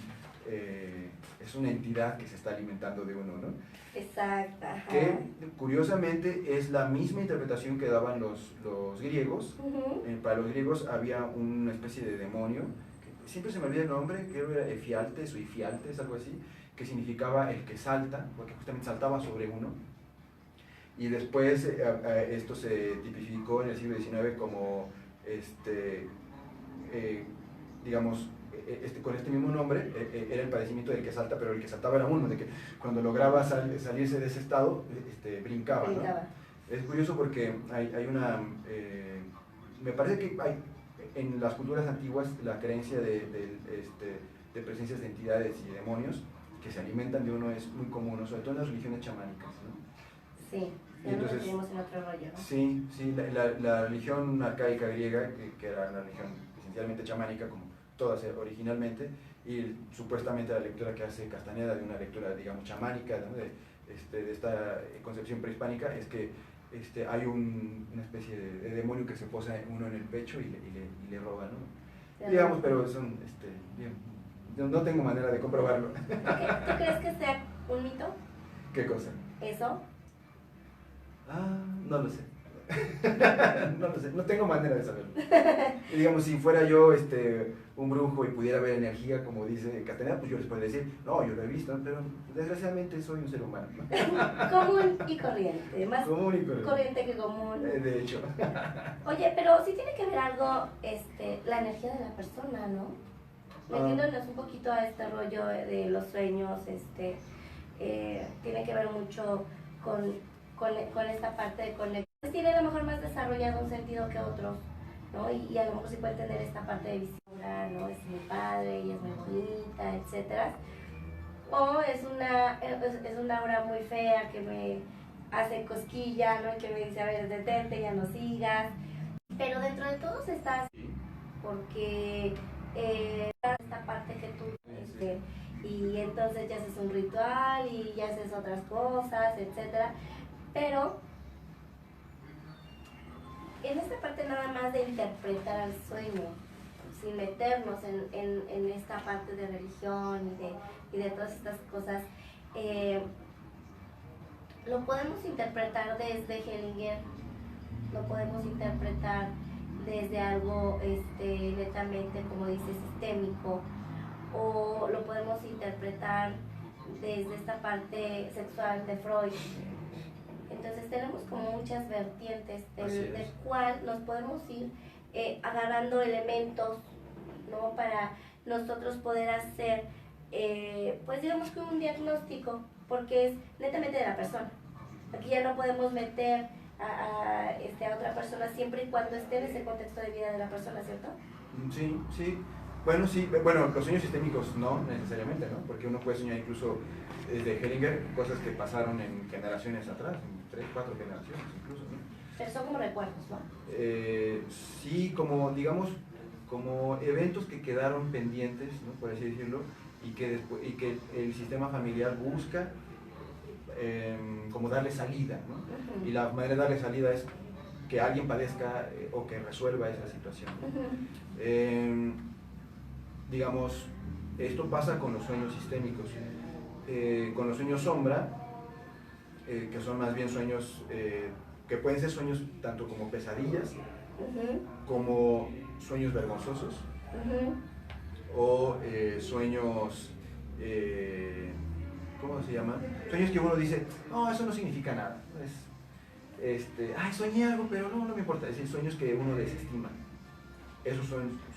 entidad que se está alimentando de uno, ¿no? Exacto. Ajá. Que curiosamente es la misma interpretación que daban los griegos. Para los griegos había una especie de demonio, que siempre se me olvida el nombre, creo que era Efialtes o Ifialtes, algo así, que significaba el que salta, porque justamente saltaba sobre uno. Y después esto se tipificó en el siglo XIX como, digamos, con este mismo nombre, era el padecimiento del que salta, pero el que saltaba era uno, de que cuando lograba salirse de ese estado, brincaba, ¿no? Es curioso porque hay una, me parece que hay en las culturas antiguas la creencia de presencias de entidades y demonios que se alimentan de uno es muy común, ¿no? Sobre todo en las religiones chamánicas, ¿no? Sí, entonces tenemos en otro rollo, ¿no? Sí, la religión arcaica griega, que era una religión esencialmente chamánica, como todas originalmente, y supuestamente la lectura que hace Castaneda de una lectura, digamos, chamánica, ¿no? de esta concepción prehispánica, es que hay una especie de demonio que se posa uno en el pecho y le roba, ¿no? Digamos, pero son, no tengo manera de comprobarlo. ¿Tú crees que sea un mito? ¿Qué cosa? ¿Eso? No lo sé. No lo sé, no tengo manera de saberlo. Y digamos, si fuera yo un brujo y pudiera ver energía, como dice Castaneda, pues yo les podría decir, no, yo lo he visto, pero desgraciadamente soy un ser humano. Común y corriente, más común y corriente que común. De hecho. Oye, pero sí tiene que ver algo, la energía de la persona, ¿no? Metiéndonos un poquito a este rollo de los sueños, tiene que ver mucho con esta parte de conexión. Tiene a lo mejor más desarrollado un sentido que otros, ¿no? Y a lo mejor sí puede tener esta parte de visión, ¿no? Es muy padre y es muy bonita, etcétera. O es una aura muy fea que me hace cosquilla, ¿no? Y que me dice, a ver, detente, ya no sigas. Pero dentro de todos estás, porque esta parte que tú, y entonces ya haces un ritual y ya haces otras cosas, etcétera. Pero en esta parte nada más de interpretar al sueño, sin meternos en esta parte de religión y de todas estas cosas, lo podemos interpretar desde Hellinger, lo podemos interpretar desde algo netamente, como dice, sistémico, o lo podemos interpretar desde esta parte sexual de Freud. Entonces tenemos como muchas vertientes del cual nos podemos ir agarrando elementos, ¿no? Para nosotros poder hacer, pues digamos que un diagnóstico, porque es netamente de la persona. Aquí ya no podemos meter a otra persona siempre y cuando esté en ese contexto de vida de la persona, ¿cierto? Sí. Bueno, los sueños sistémicos no necesariamente, ¿no? Porque uno puede soñar incluso desde Hellinger cosas que pasaron en generaciones atrás, en 3, 4 generaciones incluso, ¿no? Pero son como recuerdos, ¿no? Sí, como digamos, como eventos que quedaron pendientes, ¿no? Por así decirlo, y que el sistema familiar busca como darle salida, ¿no? Y la manera de darle salida es que alguien padezca o que resuelva esa situación. Digamos, esto pasa con los sueños sistémicos. Con los sueños sombra, que son más bien sueños, que pueden ser sueños tanto como pesadillas, como sueños vergonzosos, o sueños, ¿cómo se llama? Sueños que uno dice, no, eso no significa nada. Soñé algo, pero no me importa. Es decir, sueños que uno desestima. Esos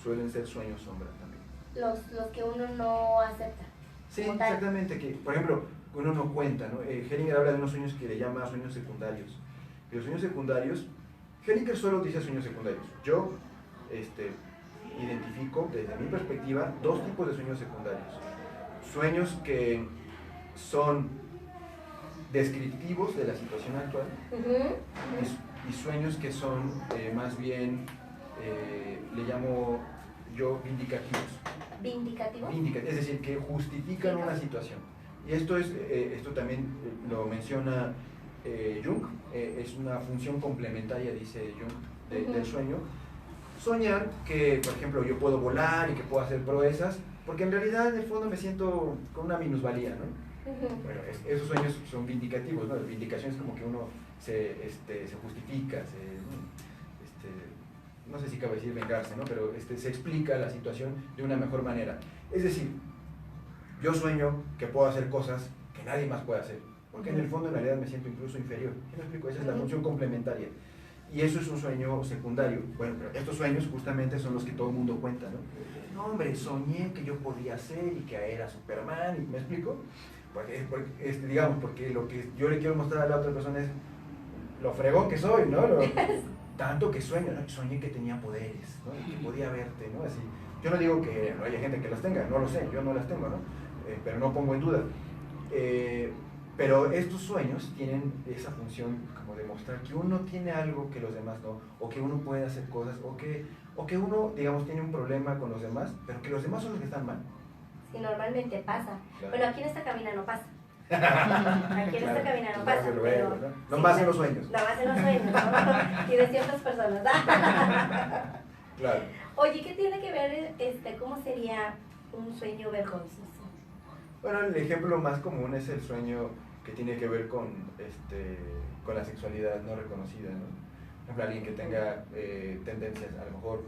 suelen ser sueños sombra también. Los que uno no acepta. Sí, exactamente, que por ejemplo uno no cuenta, ¿no? Hellinger habla de unos sueños que le llama sueños secundarios. Y los sueños secundarios, Hellinger solo dice sueños secundarios. Yo identifico desde mi perspectiva 2 tipos de sueños secundarios. Sueños que son descriptivos de la situación actual y sueños que son más bien, le llamo yo vindicativos. ¿Vindicativos? Es decir, que justifican una situación. Y esto también lo menciona Jung, es una función complementaria, dice Jung, del sueño. Soñar que, por ejemplo, yo puedo volar y que puedo hacer proezas, porque en realidad en el fondo me siento con una minusvalía, ¿no? Bueno, esos sueños son vindicativos, ¿no? La vindicación es como que uno se justifica, no sé si cabe decir vengarse, ¿no? Pero se explica la situación de una mejor manera. Es decir, yo sueño que puedo hacer cosas que nadie más puede hacer, porque en el fondo en realidad me siento incluso inferior. ¿Sí me explico? Esa es la función complementaria. Y eso es un sueño secundario. Bueno, pero estos sueños justamente son los que todo el mundo cuenta, ¿no? No, hombre, soñé que yo podía hacer y que era Superman, ¿me explico? Digamos, porque lo que yo le quiero mostrar a la otra persona es lo fregón que soy, ¿no? Tanto que sueño, ¿no? Soñé que tenía poderes, ¿no? Y que podía verte, ¿no? Así. Yo no digo que no haya gente que las tenga, no lo sé, yo no las tengo, ¿no? Pero no pongo en duda. Pero estos sueños tienen esa función como de mostrar que uno tiene algo que los demás no, o que uno puede hacer cosas, o que uno, digamos, tiene un problema con los demás, pero que los demás son los que están mal. Sí, normalmente pasa. Claro. Bueno, aquí en esta cabina no pasa. Aquí en esta cabina no pasa. Pero, no más en los sueños. No más en los sueños, ¿no? Y de ciertas personas. Claro. Oye, ¿qué tiene que ver, cómo sería un sueño vergonzoso? Bueno, el ejemplo más común es el sueño que tiene que ver con la sexualidad no reconocida, ¿no? Por ejemplo, alguien que tenga tendencias a lo mejor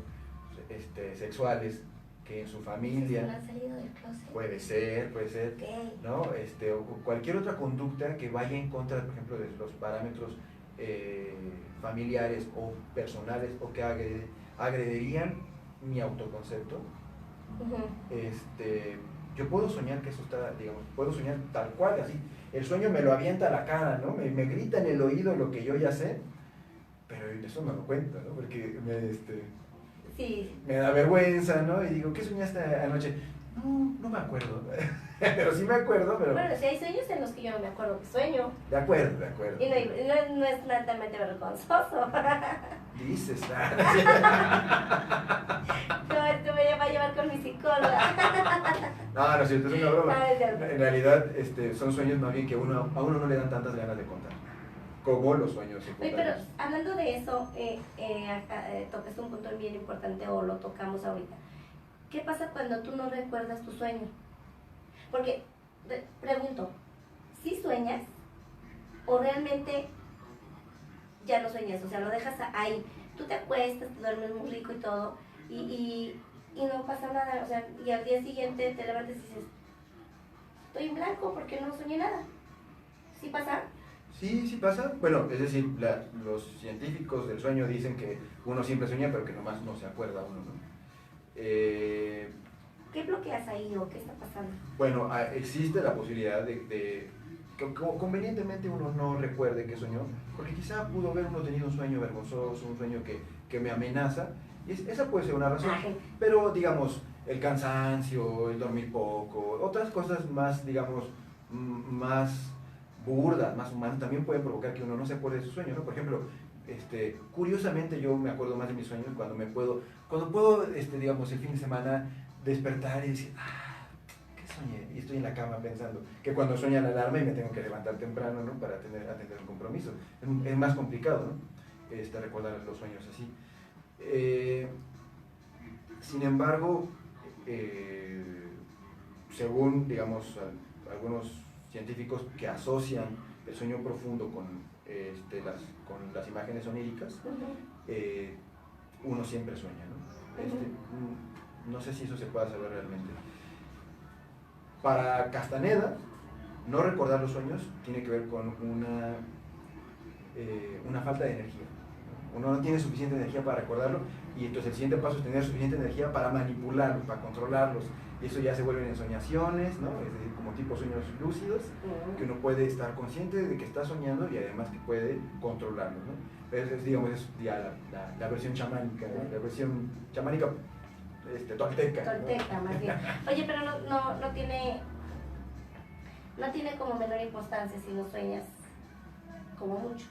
sexuales, que en su familia ¿No han salido del closet? puede ser, okay. ¿no? O cualquier otra conducta que vaya en contra, por ejemplo, de los parámetros familiares o personales, o que agredirían mi autoconcepto. Yo puedo soñar que eso está, digamos, puedo soñar tal cual, así. El sueño me lo avienta a la cara, ¿no? Me grita en el oído lo que yo ya sé, pero eso no lo cuento, ¿no? Porque sí. Me da vergüenza, ¿no? Y digo, ¿qué soñaste anoche? No me acuerdo. Pero sí me acuerdo, pero... Bueno, si hay sueños en los que yo no me acuerdo que sueño. De acuerdo. Y no es totalmente vergonzoso. Dices, No, esto me va a llevar con mi psicóloga. No, es cierto, es una broma. No, es cierto. En realidad, son sueños más bien que a uno no le dan tantas ganas de contar. Como los sueños secundarios. Oye, pero hablando de eso, tocaste un punto bien importante, o lo tocamos ahorita. ¿Qué pasa cuando tú no recuerdas tu sueño? Porque, pregunto, ¿sí sueñas o realmente ya no sueñas? O sea, lo dejas ahí. Tú te acuestas, te duermes muy rico y todo, y no pasa nada. O sea, y al día siguiente te levantas y dices, estoy en blanco porque no soñé nada. ¿Sí pasa? Sí pasa. Bueno, es decir, los científicos del sueño dicen que uno siempre sueña, pero que nomás no se acuerda uno, ¿no? ¿Qué bloqueas ahí o qué está pasando? Bueno, existe la posibilidad de que convenientemente uno no recuerde que soñó, porque quizá pudo haber uno tenido un sueño vergonzoso, un sueño que me amenaza, y esa puede ser una razón. Pero, digamos, el cansancio, el dormir poco, otras cosas más, digamos, más burdas, más humanas, también pueden provocar que uno no se acuerde de su sueño, ¿no? Por ejemplo, curiosamente yo me acuerdo más de mis sueños cuando puedo, digamos, el fin de semana despertar y decir, ¿qué soñé? Y estoy en la cama pensando, que cuando sueña la alarma y me tengo que levantar temprano, ¿no? Para atender un compromiso. Es más complicado, ¿no? Recordar los sueños así. Sin embargo, según, digamos, algunos científicos que asocian el sueño profundo con las imágenes oníricas, uno siempre sueña, ¿no? No sé si eso se puede saber realmente. Para Castaneda, no recordar los sueños tiene que ver con una falta de energía. Uno no tiene suficiente energía para recordarlo, y entonces el siguiente paso es tener suficiente energía para manipularlos, para controlarlos, y eso ya se vuelven ensoñaciones, ¿no? Es decir, como tipo sueños lúcidos, que uno puede estar consciente de que está soñando y además que puede controlarlos, ¿no? Digamos, es ya la versión chamánica, ¿no? La versión chamánica tolteca. Tolteca, ¿no? Más bien. Oye, pero no tiene como menor importancia si no sueñas como mucho.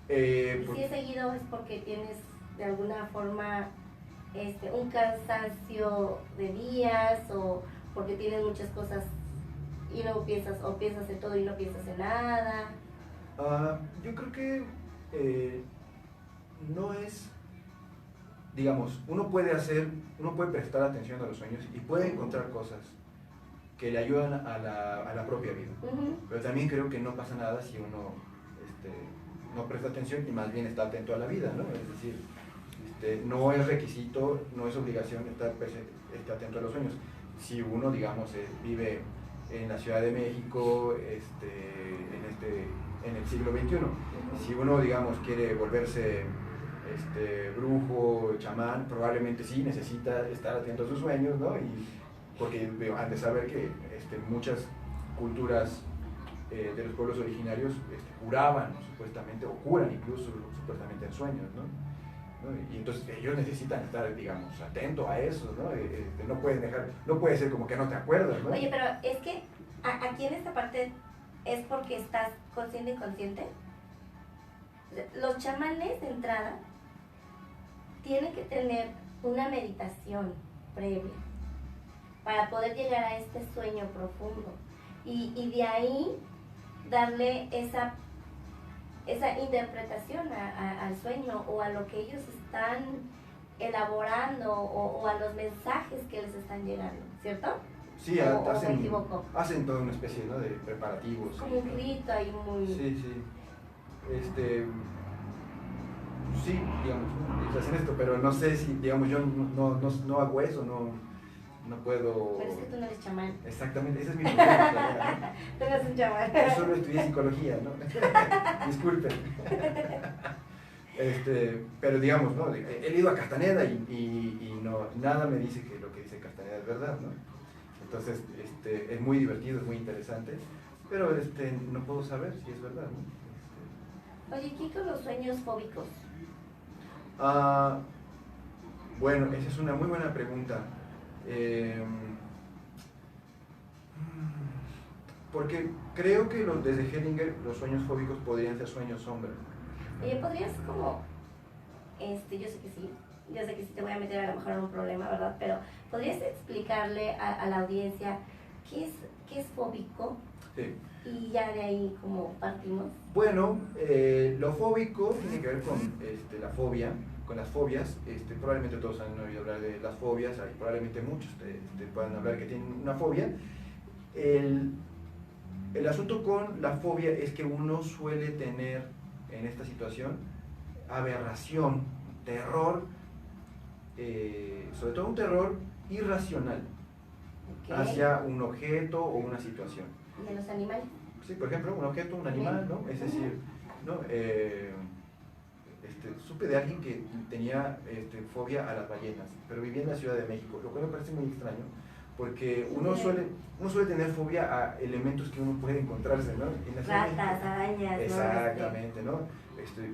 Si es seguido es porque tienes de alguna forma un cansancio de días, o porque tienes muchas cosas y luego piensas en todo y no piensas en nada. Yo creo que no es, digamos, uno puede prestar atención a los sueños y puede encontrar cosas que le ayudan a la propia vida. Pero también creo que no pasa nada si uno no presta atención y más bien está atento a la vida, ¿no? Es decir, no es requisito, no es obligación estar atento a los sueños. Si uno, digamos, vive en la Ciudad de México, en el siglo XXI, si uno, digamos, quiere volverse brujo, chamán, probablemente sí necesita estar atento a sus sueños, ¿no? Porque han de saber que muchas culturas de los pueblos originarios curaban supuestamente, o curan incluso supuestamente en sueños, ¿no? Y entonces ellos necesitan estar, digamos, atentos a eso, ¿no? No puede ser como que no te acuerdas, ¿no? Oye, pero es que aquí en esta parte es porque estás consciente e inconsciente. Los chamanes de entrada tienen que tener una meditación previa para poder llegar a este sueño profundo y de ahí darle esa interpretación al sueño o a lo que ellos están elaborando o a los mensajes que les están llegando, ¿cierto? Sí, hacen toda una especie, ¿no?, de preparativos. Como un rito ahí muy... Sí. Sí, digamos, hacen esto, pero no sé si, digamos, yo no hago eso, no puedo... Pero es que tú no eres chamán. Exactamente, ese es mi problema. ¿No? Tú no eres un chamán. Yo solo estudié psicología, ¿no? Disculpen. Pero digamos, ¿no? He ido a Castaneda y nada me dice que lo que dice Castaneda es verdad, ¿no? Entonces, es muy divertido, es muy interesante, pero no puedo saber si es verdad, ¿no? Oye, ¿qué con los sueños fóbicos? Bueno, esa es una muy buena pregunta. Porque creo que desde Hellinger los sueños fóbicos podrían ser sueños sombra. Oye, ¿podrías como, yo sé que sí te voy a meter a lo mejor en un problema, ¿verdad? Pero ¿podrías explicarle a la audiencia qué es fóbico? Sí. Y ya de ahí como partimos. Bueno, lo fóbico tiene que ver con la fobia, con las fobias. Probablemente todos han oído hablar de las fobias, probablemente muchos puedan hablar que tienen una fobia. El asunto con la fobia es que uno suele tener en esta situación aberración, terror, sobre todo un terror irracional, hacia un objeto o una situación. ¿De los animales? Sí, por ejemplo, un objeto, un animal, ¿no? Es decir, ¿no? Supe de alguien que tenía fobia a las ballenas, pero vivía en la Ciudad de México, lo cual me parece muy extraño, porque uno suele tener fobia a elementos que uno puede encontrarse, ¿no? En la Ciudad de Ratas, México. arañas. Exactamente, ¿no?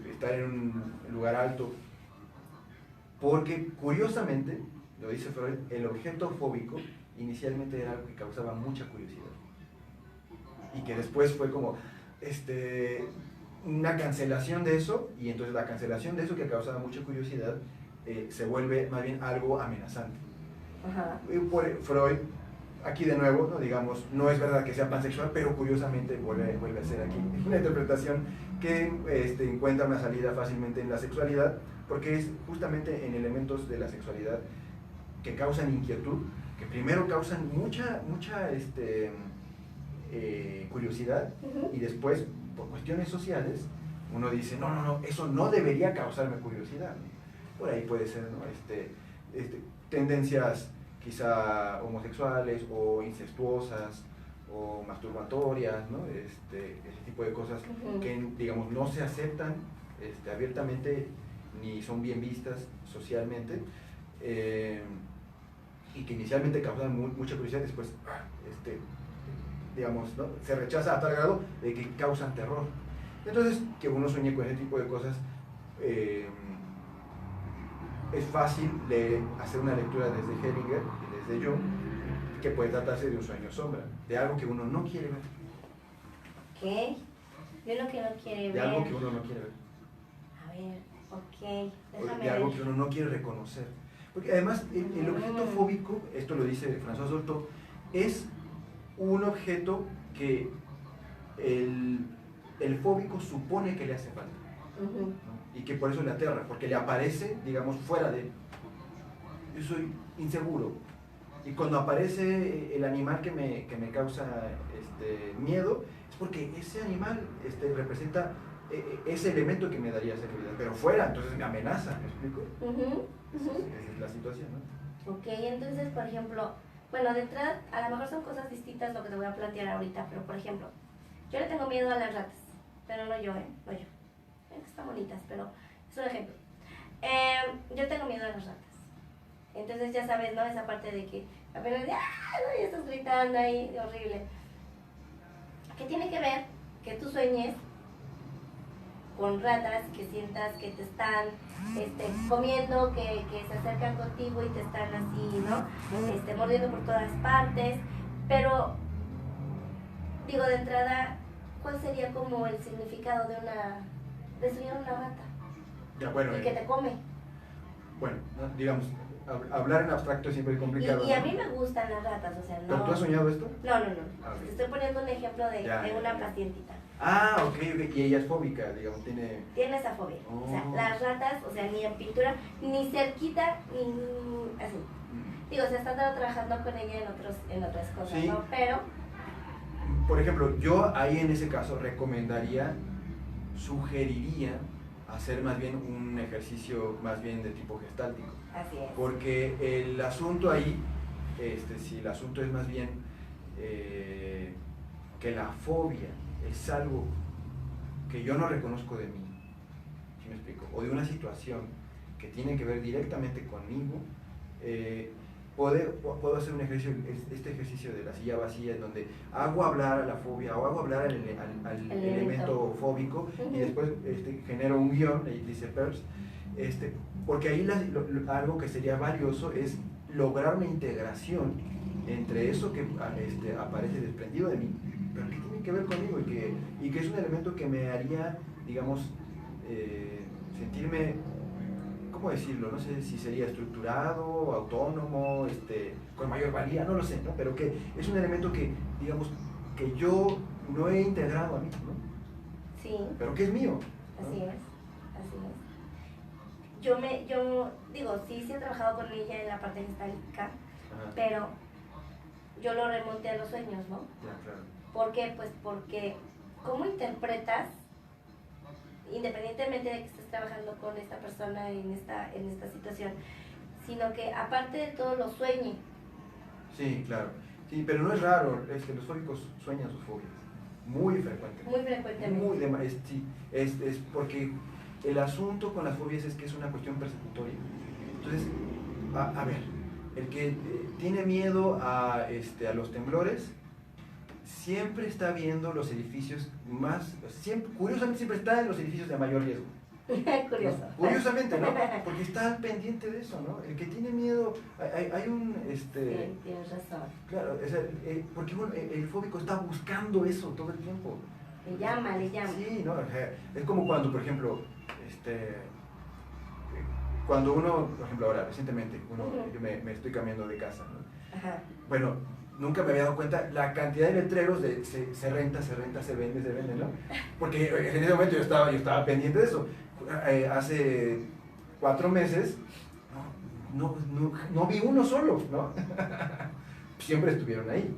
Estar en un lugar alto, porque curiosamente, lo dice Freud, el objeto fóbico inicialmente era algo que causaba mucha curiosidad y que después fue como una cancelación de eso, y entonces la cancelación de eso que causaba mucha curiosidad se vuelve más bien algo amenazante. Ajá. Por Freud, aquí de nuevo, ¿no? Digamos, no es verdad que sea pansexual, pero curiosamente vuelve a ser aquí una interpretación que encuentra una salida fácilmente en la sexualidad, porque es justamente en elementos de la sexualidad que causan inquietud, que primero causan mucha curiosidad, y después, por cuestiones sociales, uno dice, no, eso no debería causarme curiosidad. Por ahí puede ser, ¿no? Tendencias quizá homosexuales o incestuosas o masturbatorias, ¿no? Ese tipo de cosas que, digamos, no se aceptan abiertamente ni son bien vistas socialmente, y que inicialmente causan mucha curiosidad, después digamos, ¿no? Se rechaza a tal grado de que causan terror. Entonces, que uno sueñe con ese tipo de cosas, es fácil de hacer una lectura desde Hellinger y desde Jung, que puede tratarse de un sueño sombra, de algo que uno no quiere ver. ¿Qué? De lo que no quiere ver. De algo que uno no quiere ver. A ver, ok, déjame de algo ver. que uno no quiere reconocer. Porque además el objeto fóbico, esto lo dice François Dolto, es un objeto que el fóbico supone que le hace falta, ¿no? Y que por eso le aterra, porque le aparece, digamos, fuera de él. Yo soy inseguro, y cuando aparece el animal que me causa miedo, es porque ese animal representa ese elemento que me daría seguridad, pero fuera, entonces me amenaza, ¿me explico? Esa es la situación, ¿no? Ok, entonces, por ejemplo, bueno, de entrada, a lo mejor son cosas distintas lo que te voy a plantear ahorita, pero por ejemplo, yo le tengo miedo a las ratas, pero no yo, no yo. Están bonitas, pero es un ejemplo. Yo tengo miedo a las ratas. Entonces ya sabes, ¿no? Esa parte de que apenas ya estás gritando ahí, horrible. ¿Qué tiene que ver que tú sueñes con ratas, que sientas que te están comiendo, que se acercan contigo y te están así, ¿no? Mordiendo por todas partes? Pero, digo, de entrada, ¿cuál sería como el significado de soñar una rata? Ya, bueno, y que te come. Bueno, digamos, hablar en abstracto siempre es complicado. Y a mí me gustan las ratas, o sea, no... ¿Pero tú has soñado esto? No. Ah, okay. Te estoy poniendo un ejemplo de una pacientita. Ah, ok, y ella es fóbica, digamos, tiene esa fobia. O sea, las ratas, o sea, ni en pintura, ni cerquita, ni así. Digo, se está trabajando con ella en otras cosas, sí, ¿no? Pero... Por ejemplo, yo ahí en ese caso recomendaría, sugeriría hacer más bien un ejercicio más bien de tipo gestáltico. Así es. Porque el asunto ahí, si el asunto es más bien que la fobia es algo que yo no reconozco de mí, ¿sí me explico? O de una situación que tiene que ver directamente conmigo, puedo hacer un ejercicio, este ejercicio de la silla vacía, en donde hago hablar a la fobia o hago hablar al elemento fóbico, y después genero un guión, dice Peirce, porque ahí algo que sería valioso es lograr una integración entre eso que aparece desprendido de mí, pero que tiene que ver conmigo y que es un elemento que me haría, digamos, sentirme, ¿cómo decirlo? No sé si sería estructurado, autónomo, con mayor valía, no lo sé, ¿no? Pero que es un elemento que, digamos, que yo no he integrado a mí, ¿no? Sí. Pero que es mío, ¿no? Así es. Yo digo, sí he trabajado con ella en la parte gestáltica, pero yo lo remonté a los sueños, ¿no? Ya, claro. ¿Por qué? Pues porque ¿cómo interpretas, independientemente de que estés trabajando con esta persona en esta situación, sino que aparte de todo lo sueñe? Sí, claro. Sí, pero no es raro, los fóbicos sueñan sus fobias, muy frecuentemente. Muy frecuentemente. Sí, es porque el asunto con las fobias es que es una cuestión persecutoria. Entonces, a ver, el que tiene miedo a los temblores, siempre está viendo los edificios curiosamente siempre está en los edificios de mayor riesgo. Curioso. ¿No? Curiosamente, ¿no? Porque está pendiente de eso, ¿no? El que tiene miedo, hay un... Sí, tienes razón. Claro, porque el fóbico está buscando eso todo el tiempo. Le llama. Sí, ¿no? Es como cuando, por ejemplo, cuando uno, por ejemplo, ahora, recientemente, yo me estoy cambiando de casa, ¿no? Ajá. Bueno, nunca me había dado cuenta la cantidad de letreros de se renta, se vende, ¿no? Porque en ese momento yo estaba pendiente de eso. Hace 4 meses no vi uno solo, ¿no? Siempre estuvieron ahí.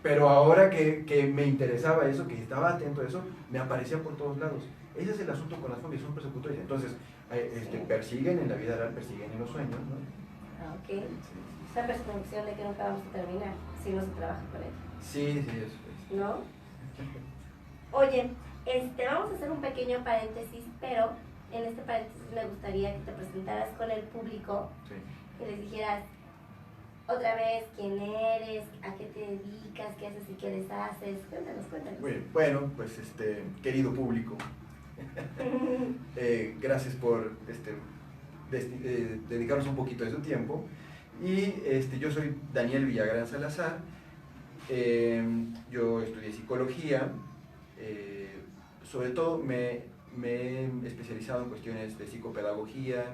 Pero ahora que me interesaba eso, que estaba atento a eso, me aparecía por todos lados. Ese es el asunto con las fobias, son persecutorias. Entonces, persiguen en la vida real, persiguen en los sueños, ¿no? Ok. Sí. Esa persecución de que nunca vamos a terminar si no se trabaja con él. Sí, eso es. ¿No? Oye, vamos a hacer un pequeño paréntesis, pero en este paréntesis me gustaría que te presentaras con el público, sí, que les dijeras otra vez quién eres, a qué te dedicas, qué haces y qué deshaces. Cuéntanos. Muy bien. Bueno, pues querido público, gracias por dedicarnos un poquito de su tiempo. Y yo soy Daniel Villagrán Salazar, yo estudié psicología, sobre todo me he especializado en cuestiones de psicopedagogía,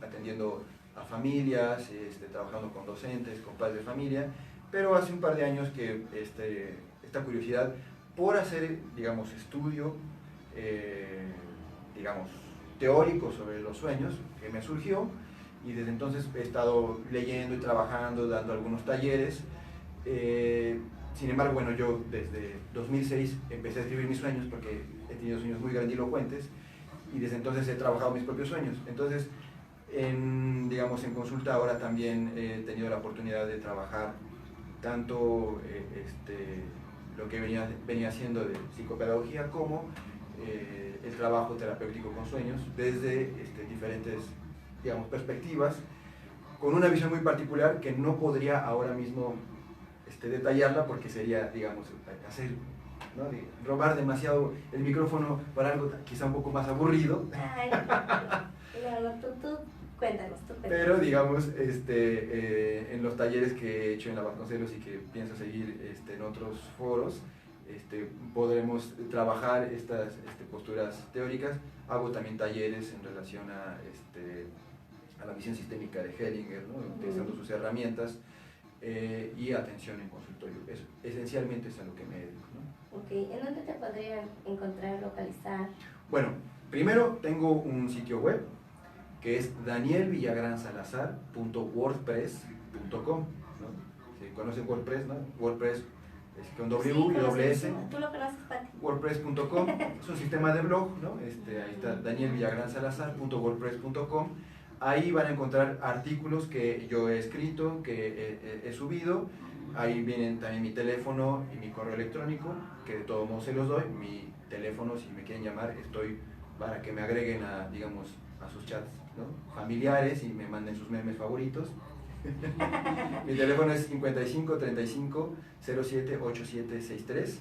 atendiendo a familias, trabajando con docentes, con padres de familia, pero hace un par de años que esta curiosidad por hacer, digamos, estudio, digamos, teórico sobre los sueños, que me surgió, y desde entonces he estado leyendo y trabajando, dando algunos talleres. Sin embargo, bueno, yo desde 2006 empecé a escribir mis sueños porque he tenido sueños muy grandilocuentes y desde entonces he trabajado mis propios sueños. Entonces, digamos, en consulta ahora también he tenido la oportunidad de trabajar tanto lo que venía haciendo de psicopedagogía como el trabajo terapéutico con sueños desde diferentes, digamos, perspectivas, con una visión muy particular que no podría ahora mismo detallarla porque sería, digamos, hacer, ¿no?, robar demasiado el micrófono para algo quizá un poco más aburrido. Ay, no, tú cuéntanos. Pero digamos, en los talleres que he hecho en la Vasconcelos y que pienso seguir en otros foros, podremos trabajar estas posturas teóricas. Hago también talleres en relación a la visión sistémica de Hellinger, ¿no?, utilizando sus herramientas, y atención en consultorio. Esencialmente es a lo que me dedico, ¿no? Ok, ¿en dónde te podrían encontrar, localizar? Bueno, primero tengo un sitio web que es danielvillagránsalazar.wordpress.com, ¿no? Si conocen WordPress, ¿no? WordPress es con W y doble S. ¿Tú lo conoces, Pati? WordPress.com es un sistema de blog, ¿no? Ahí está danielvillagránsalazar.wordpress.com. Ahí van a encontrar artículos que yo he escrito, que he subido. Ahí vienen también mi teléfono y mi correo electrónico, que de todos modos se los doy. Mi teléfono, si me quieren llamar, estoy para que me agreguen a, digamos, a sus chats, ¿no?, familiares y me manden sus memes favoritos. Mi teléfono es 55 35 07 8763.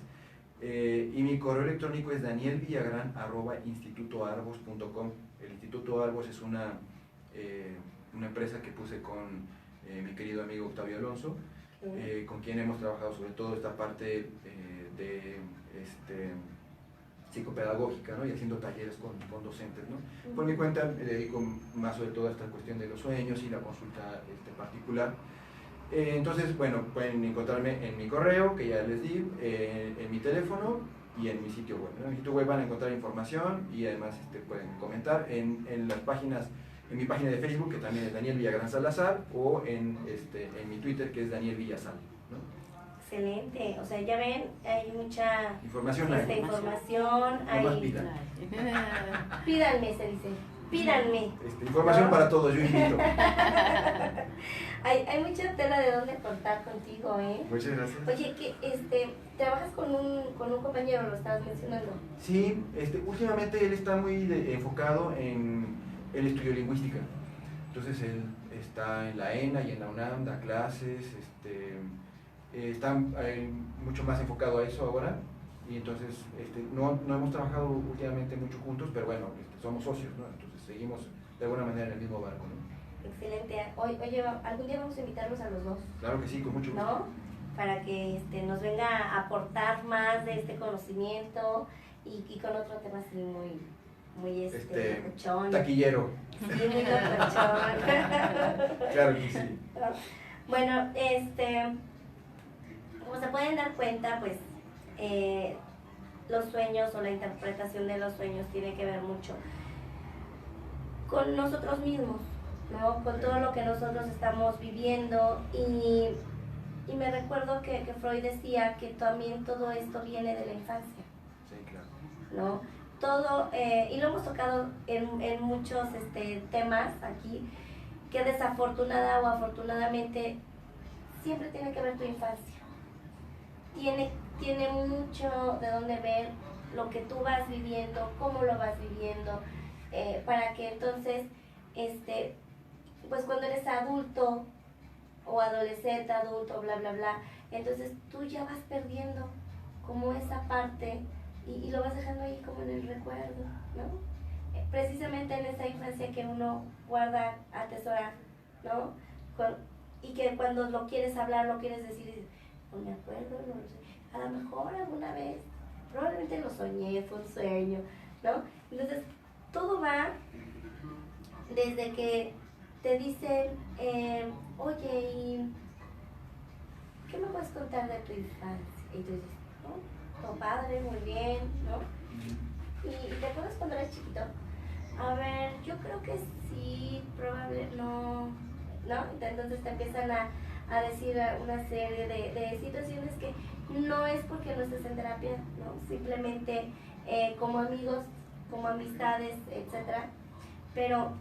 Y mi correo electrónico es danielvillagrán@institutoarbos.com. El Instituto Arbos es una empresa que puse con mi querido amigo Octavio Alonso, con quien hemos trabajado sobre todo esta parte de psicopedagógica, ¿no?, y haciendo talleres con docentes, ¿no? Por mi cuenta me dedico más sobre todo a esta cuestión de los sueños y la consulta particular. Entonces, bueno, pueden encontrarme en mi correo, que ya les di, en mi teléfono y en mi sitio web, ¿no? En mi sitio web van a encontrar información y además pueden comentar en las páginas, en mi página de Facebook, que también es Daniel Villagrán Salazar, o en mi Twitter, que es Daniel Villasal, ¿no? Excelente, o sea, ya ven, hay mucha información. Información, no hay... más pidan. Pídanme, se dice. Pídanme. Información, ¿no?, para todos, yo invito. Hay mucha tela de dónde cortar contigo, ¿eh? Muchas gracias. Oye, que trabajas con un compañero, lo estabas mencionando. Sí, últimamente él está muy enfocado en el estudio lingüística. Entonces él está en la ENA y en la UNAM, da clases, está mucho más enfocado a eso ahora. Y entonces no hemos trabajado últimamente mucho juntos, pero bueno, somos socios, ¿no? Entonces seguimos de alguna manera en el mismo barco, ¿no? Excelente. Oye, algún día vamos a invitarlos a los dos. Claro que sí, con mucho gusto. ¿No? Para que nos venga a aportar más de este conocimiento y con otro tema así muy locochón. Taquillero. Sí, muy locochón. Claro que sí. Bueno, como se pueden dar cuenta, pues los sueños o la interpretación de los sueños tiene que ver mucho con nosotros mismos, ¿no? Con todo lo que nosotros estamos viviendo y me recuerdo que Freud decía que también todo esto viene de la infancia. Sí, claro. ¿No? Todo, y lo hemos tocado en muchos temas aquí, que desafortunada o afortunadamente siempre tiene que ver tu infancia. Tiene mucho de dónde ver lo que tú vas viviendo, cómo lo vas viviendo, para que entonces, pues cuando eres adulto o adolescente, adulto, bla, bla, bla, entonces tú ya vas perdiendo como esa parte y lo vas dejando ahí como en el recuerdo, ¿no? Precisamente en esa infancia que uno guarda, atesora, ¿no? Y que cuando lo quieres hablar, lo quieres decir, no me acuerdo, no lo sé. A lo mejor alguna vez, probablemente lo soñé, fue un sueño, ¿no? Entonces, todo va desde que te dicen, oye, ¿qué me puedes contar de tu infancia? Y tú dices, ¿no? Tu padre, muy bien, ¿no? ¿Y te acuerdas cuando eras chiquito? A ver, yo creo que sí, probable, no, ¿no? Entonces te empiezan a decir una serie de situaciones que no es porque no estés en terapia, ¿no? Simplemente como amigos, como amistades, etc. Pero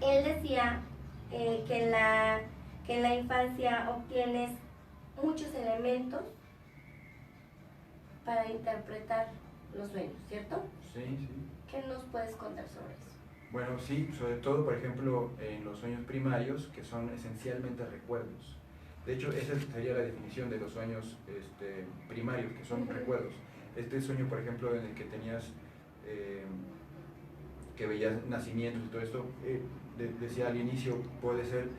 él decía que en la infancia obtienes muchos elementos para interpretar los sueños, ¿cierto? Sí, sí. ¿Qué nos puedes contar sobre eso? Bueno, sí, sobre todo, por ejemplo, en los sueños primarios, que son esencialmente recuerdos. De hecho, esa sería la definición de los sueños primarios, que son recuerdos. Este sueño, por ejemplo, en el que tenías, que veías nacimientos y todo esto, decía al inicio, puede ser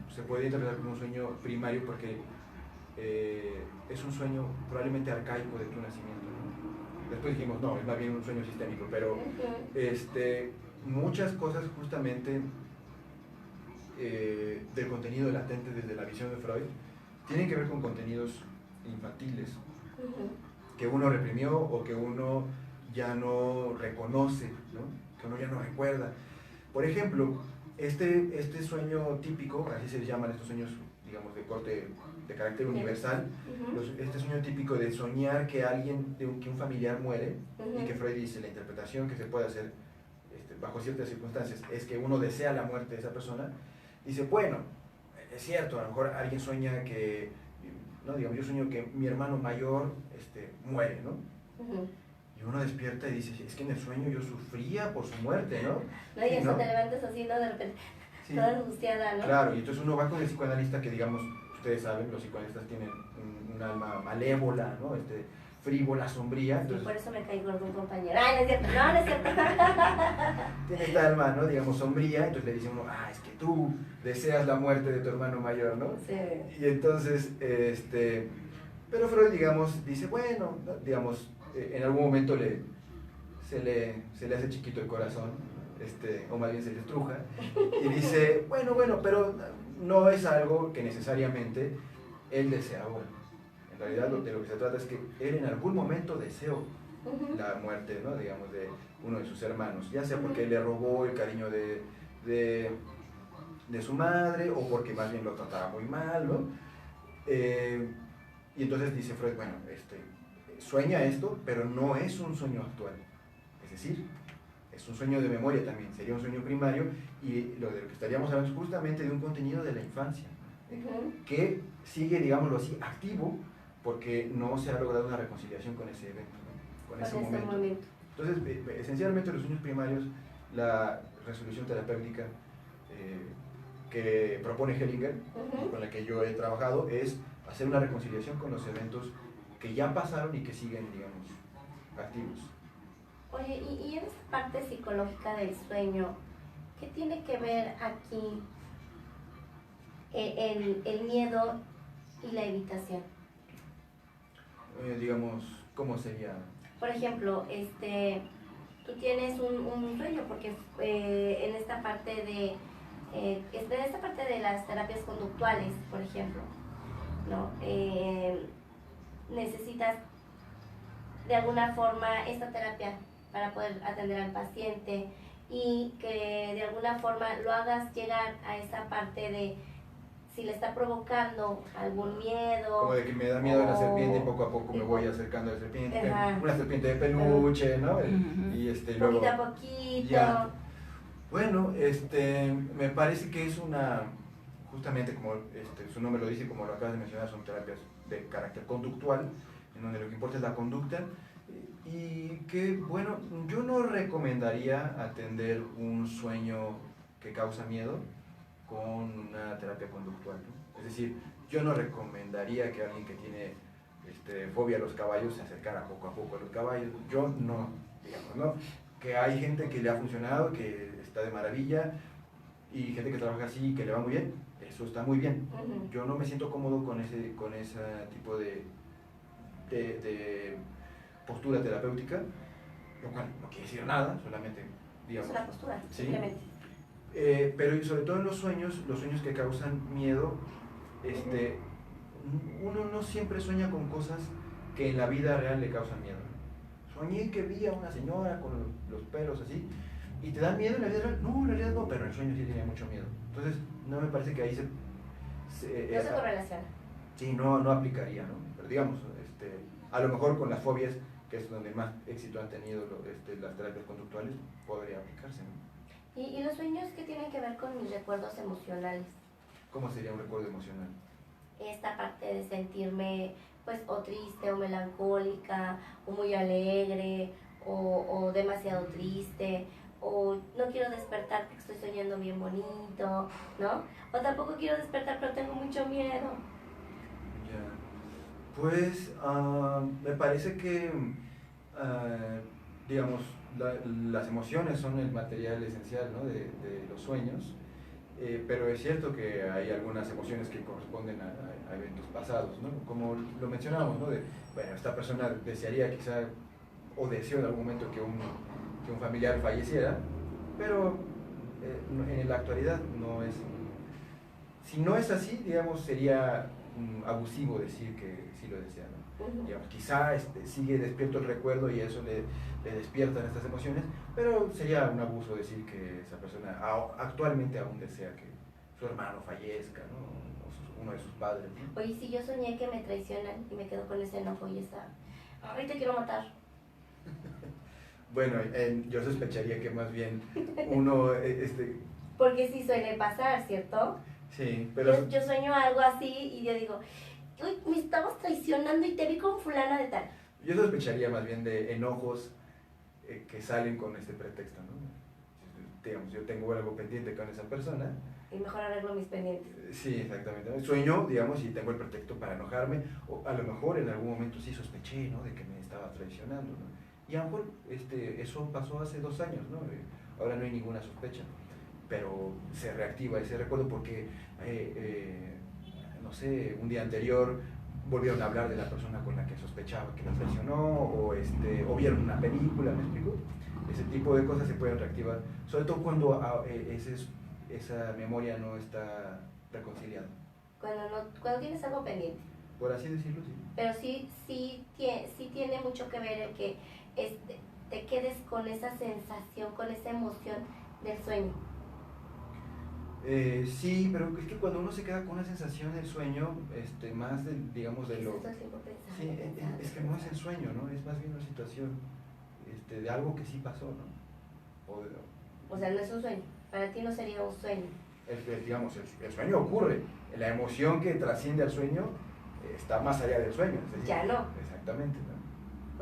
se puede interpretar como un sueño primario porque es un sueño probablemente arcaico de tu nacimiento, ¿no? Después dijimos, no, es más bien un sueño sistémico, pero muchas cosas justamente del contenido latente desde la visión de Freud tienen que ver con contenidos infantiles que uno reprimió o que uno ya no reconoce, ¿no? Que uno ya no recuerda. Por ejemplo, este sueño típico, así se llaman estos sueños, digamos, de corte, de carácter universal, este sueño típico de soñar que que un familiar muere, y que Freud dice, la interpretación que se puede hacer bajo ciertas circunstancias es que uno desea la muerte de esa persona. Dice, bueno, es cierto, a lo mejor alguien sueña que, no, digamos, yo sueño que mi hermano mayor muere, ¿no? Y uno despierta y dice, es que en el sueño yo sufría por su muerte, ¿no? No, y eso, ¿no? Te levantas así, ¿no? De repente, sí, toda angustiada, ¿no? Claro, y entonces uno va con el psicoanalista que, digamos, ustedes saben, los psicoanalistas tienen un alma malévola, ¿no? Frívola, sombría. Entonces, sí, por eso me caí gordo un compañero. Ay, no es cierto, no es cierto. Tiene esta alma, ¿no? Digamos, sombría, entonces le dice uno, es que tú deseas la muerte de tu hermano mayor, ¿no? Sí. Y entonces, pero Freud, digamos, dice, bueno, digamos, en algún momento se le hace chiquito el corazón, o más bien se le estruja, y dice, bueno, pero no es algo que necesariamente él deseaba. En realidad de lo que se trata es que él en algún momento deseó la muerte, ¿no? Digamos, de uno de sus hermanos, ya sea porque le robó el cariño de su madre o porque más bien lo trataba muy mal, ¿no? Y entonces dice Freud, bueno, sueña esto, pero no es un sueño actual, es decir, es un sueño de memoria también, sería un sueño primario, y lo de lo que estaríamos hablando es justamente de un contenido de la infancia, que sigue, digámoslo así, activo, porque no se ha logrado una reconciliación con ese evento, ¿no? Con ese momento. Entonces, esencialmente los sueños primarios, la resolución terapéutica que propone Hellinger, con la que yo he trabajado, es hacer una reconciliación con los eventos que ya pasaron y que siguen, digamos, activos. Oye, y en esta parte psicológica del sueño, ¿qué tiene que ver aquí el miedo y la evitación? Digamos, ¿cómo sería? Por ejemplo, tú tienes un sueño, porque en esta parte de las terapias conductuales, por ejemplo, ¿no? Necesitas de alguna forma esta terapia para poder atender al paciente y que de alguna forma lo hagas llegar a esa parte de si le está provocando algún miedo. Como de que me da miedo la serpiente y poco a poco me voy acercando a la serpiente. Una serpiente de peluche, ¿no? Y luego, poquito a poquito. Ya. Bueno, me parece que es justamente como su nombre lo dice, como lo acabas de mencionar, son terapias de carácter conductual, en donde lo que importa es la conducta, y que, bueno, yo no recomendaría atender un sueño que causa miedo con una terapia conductual, ¿no? Es decir, yo no recomendaría que alguien que tiene fobia a los caballos se acercara poco a poco a los caballos. Yo no, digamos, ¿no? Que hay gente que le ha funcionado, que está de maravilla, y gente que trabaja así y que le va muy bien, eso está muy bien. Yo no me siento cómodo con ese tipo de postura terapéutica, lo cual no quiere decir nada, solamente, digamos. Es una postura, ¿sí? simplemente. Pero sobre todo en los sueños que causan miedo, uno no siempre sueña con cosas que en la vida real le causan miedo. Soñé que vi a una señora con los pelos así, y te da miedo en la vida real. No, en realidad no, pero en el sueño sí tenía mucho miedo. Entonces, no me parece que ahí no se correlaciona. Sí, no aplicaría, ¿no? Pero digamos, a lo mejor con las fobias, que es donde más éxito han tenido las terapias conductuales, podría aplicarse, ¿no? ¿Y los sueños qué tienen que ver con mis recuerdos emocionales? ¿Cómo sería un recuerdo emocional? Esta parte de sentirme pues o triste o melancólica o muy alegre o demasiado triste o no quiero despertar porque estoy soñando bien bonito, ¿no? O tampoco quiero despertar pero tengo mucho miedo. Ya. Pues me parece que, digamos, las emociones son el material esencial, ¿no? de los sueños. Pero es cierto que hay algunas emociones que corresponden a eventos pasados, ¿no? Como lo mencionábamos, ¿no? Bueno, esta persona desearía quizá, o deseó en algún momento que un familiar falleciera, pero en la actualidad no es. Si no es así, digamos, sería abusivo decir que sí lo desea, ¿no? Digamos, quizá sigue despierto el recuerdo y eso le despiertan estas emociones, pero sería un abuso decir que esa persona actualmente aún desea que su hermano fallezca, ¿no? O uno de sus padres, ¿no? Oye, si yo soñé que me traicionan y me quedo con ese enojo y esa, ay, te quiero matar. Bueno, yo sospecharía que más bien uno, Porque sí suele pasar, ¿cierto? Sí, pero... Yo sueño algo así y yo digo, uy, me estabas traicionando y te vi con fulana de tal. Yo sospecharía más bien de enojos que salen con este pretexto, ¿no? Digamos, yo tengo algo pendiente con esa persona. Y mejor arreglo mis pendientes. Sí, exactamente. Sueño, digamos, y tengo el pretexto para enojarme, o a lo mejor en algún momento sí sospeché, ¿no? De que me estaba traicionando, ¿no? Y a lo mejor eso pasó hace 2 años, ¿no? Ahora no hay ninguna sospecha, pero se reactiva ese recuerdo porque, no sé, un día anterior volvieron a hablar de la persona con la que sospechaba que la traicionó, o vieron una película, ¿me explico? Ese tipo de cosas se pueden reactivar, sobre todo cuando esa memoria no está reconciliada. Cuando tienes algo pendiente. Por así decirlo, sí. Pero sí tiene mucho que ver el que te quedes con esa sensación, con esa emoción del sueño. Sí, pero es que cuando uno se queda con una sensación del sueño, más digamos de lo... Sí, es que no es el sueño, ¿no? Es más bien una situación de algo que sí pasó, ¿no? O sea, no es un sueño. Para ti no sería un sueño. Digamos, el sueño ocurre. La emoción que trasciende al sueño está más allá del sueño. Es decir, ya no. Exactamente, ¿no?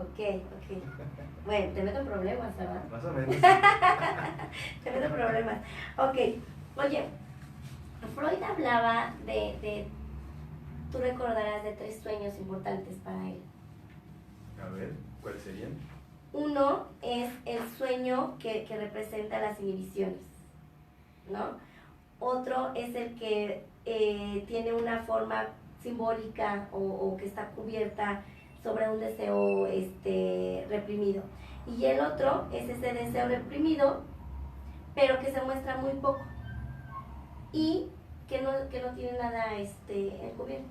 Ok. Bueno, te meto en problemas, ¿verdad? Más o menos. Te meto en problemas. Ok. Oye, Freud hablaba tú recordarás de 3 sueños importantes para él. A ver, ¿cuáles serían? Uno es el sueño que representa las inhibiciones, ¿no? Otro es el que tiene una forma simbólica o que está cubierta sobre un deseo reprimido. Y el otro es ese deseo reprimido, pero que se muestra muy poco y que no tiene nada encubierto.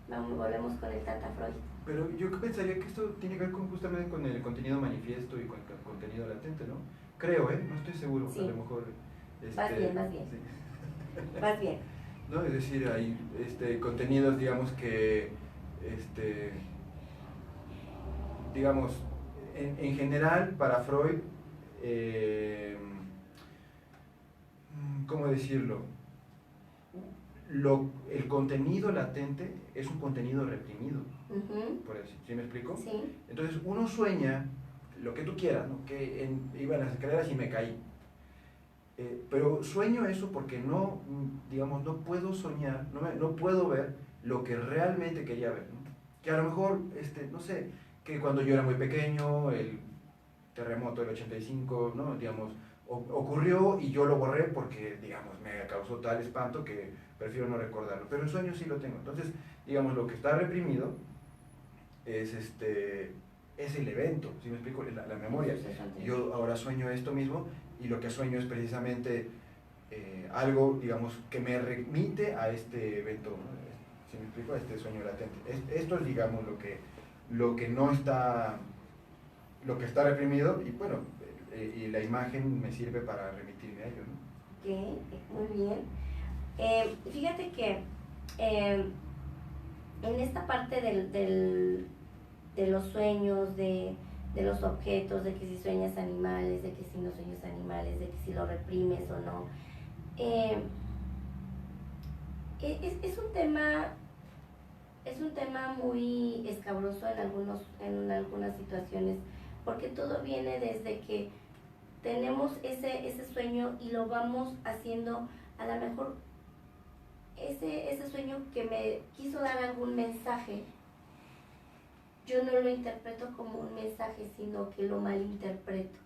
Volvemos con el Tata Freud. Pero yo pensaría que esto tiene que ver justamente con el contenido manifiesto y con el contenido latente, ¿no? Creo, no estoy seguro, sí. A lo mejor... Vas bien. Sí. Vas bien. ¿No? Es decir, hay contenidos, digamos, que, digamos, en general, para Freud, ¿cómo decirlo? El contenido latente es un contenido reprimido, por así, ¿sí me explico? Sí. Entonces uno sueña lo que tú quieras, ¿no? Que iba en las escaleras y me caí, pero sueño eso porque no, digamos, no puedo soñar, no puedo ver lo que realmente quería ver, ¿no? Que a lo mejor, no sé, que cuando yo era muy pequeño, el terremoto del 85, ¿no? Digamos, ocurrió y yo lo borré porque, digamos, me causó tal espanto que prefiero no recordarlo, pero en sueños sí lo tengo. Entonces, digamos, lo que está reprimido es el evento, ¿sí me explico? La memoria. Yo ahora sueño esto mismo y lo que sueño es precisamente algo, digamos, que me remite a este evento, ¿no? ¿Sí me explico? A este sueño latente. Esto es, digamos, lo que no está, lo que está reprimido, y bueno, y la imagen me sirve para remitirme a ello, ¿no? Ok, muy bien. Fíjate que en esta parte de los sueños, de los objetos, de que si sueñas animales, de que si no sueñas animales, de que si lo reprimes o no, es un tema muy escabroso en algunas situaciones, porque todo viene desde que tenemos ese sueño y lo vamos haciendo, a lo mejor ese sueño que me quiso dar algún mensaje, yo no lo interpreto como un mensaje, sino que lo malinterpreto.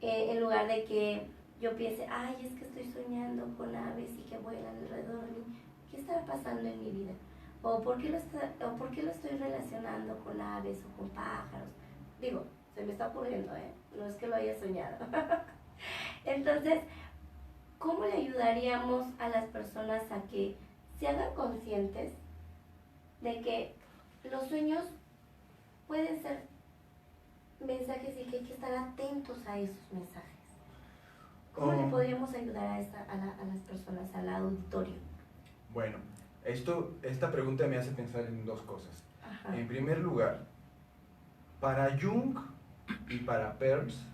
En lugar de que yo piense, ay, es que estoy soñando con aves y que vuelan alrededor de mí, ¿qué estará pasando en mi vida? ¿O por qué lo estoy relacionando con aves o con pájaros? Digo, se me está ocurriendo, no es que lo haya soñado. Entonces, ¿cómo le ayudaríamos a las personas a que se hagan conscientes de que los sueños pueden ser mensajes y que hay que estar atentos a esos mensajes? ¿Cómo le podríamos ayudar a las personas, al auditorio? Bueno, esta pregunta me hace pensar en dos cosas. Ajá. En primer lugar, para Jung y para Peirce,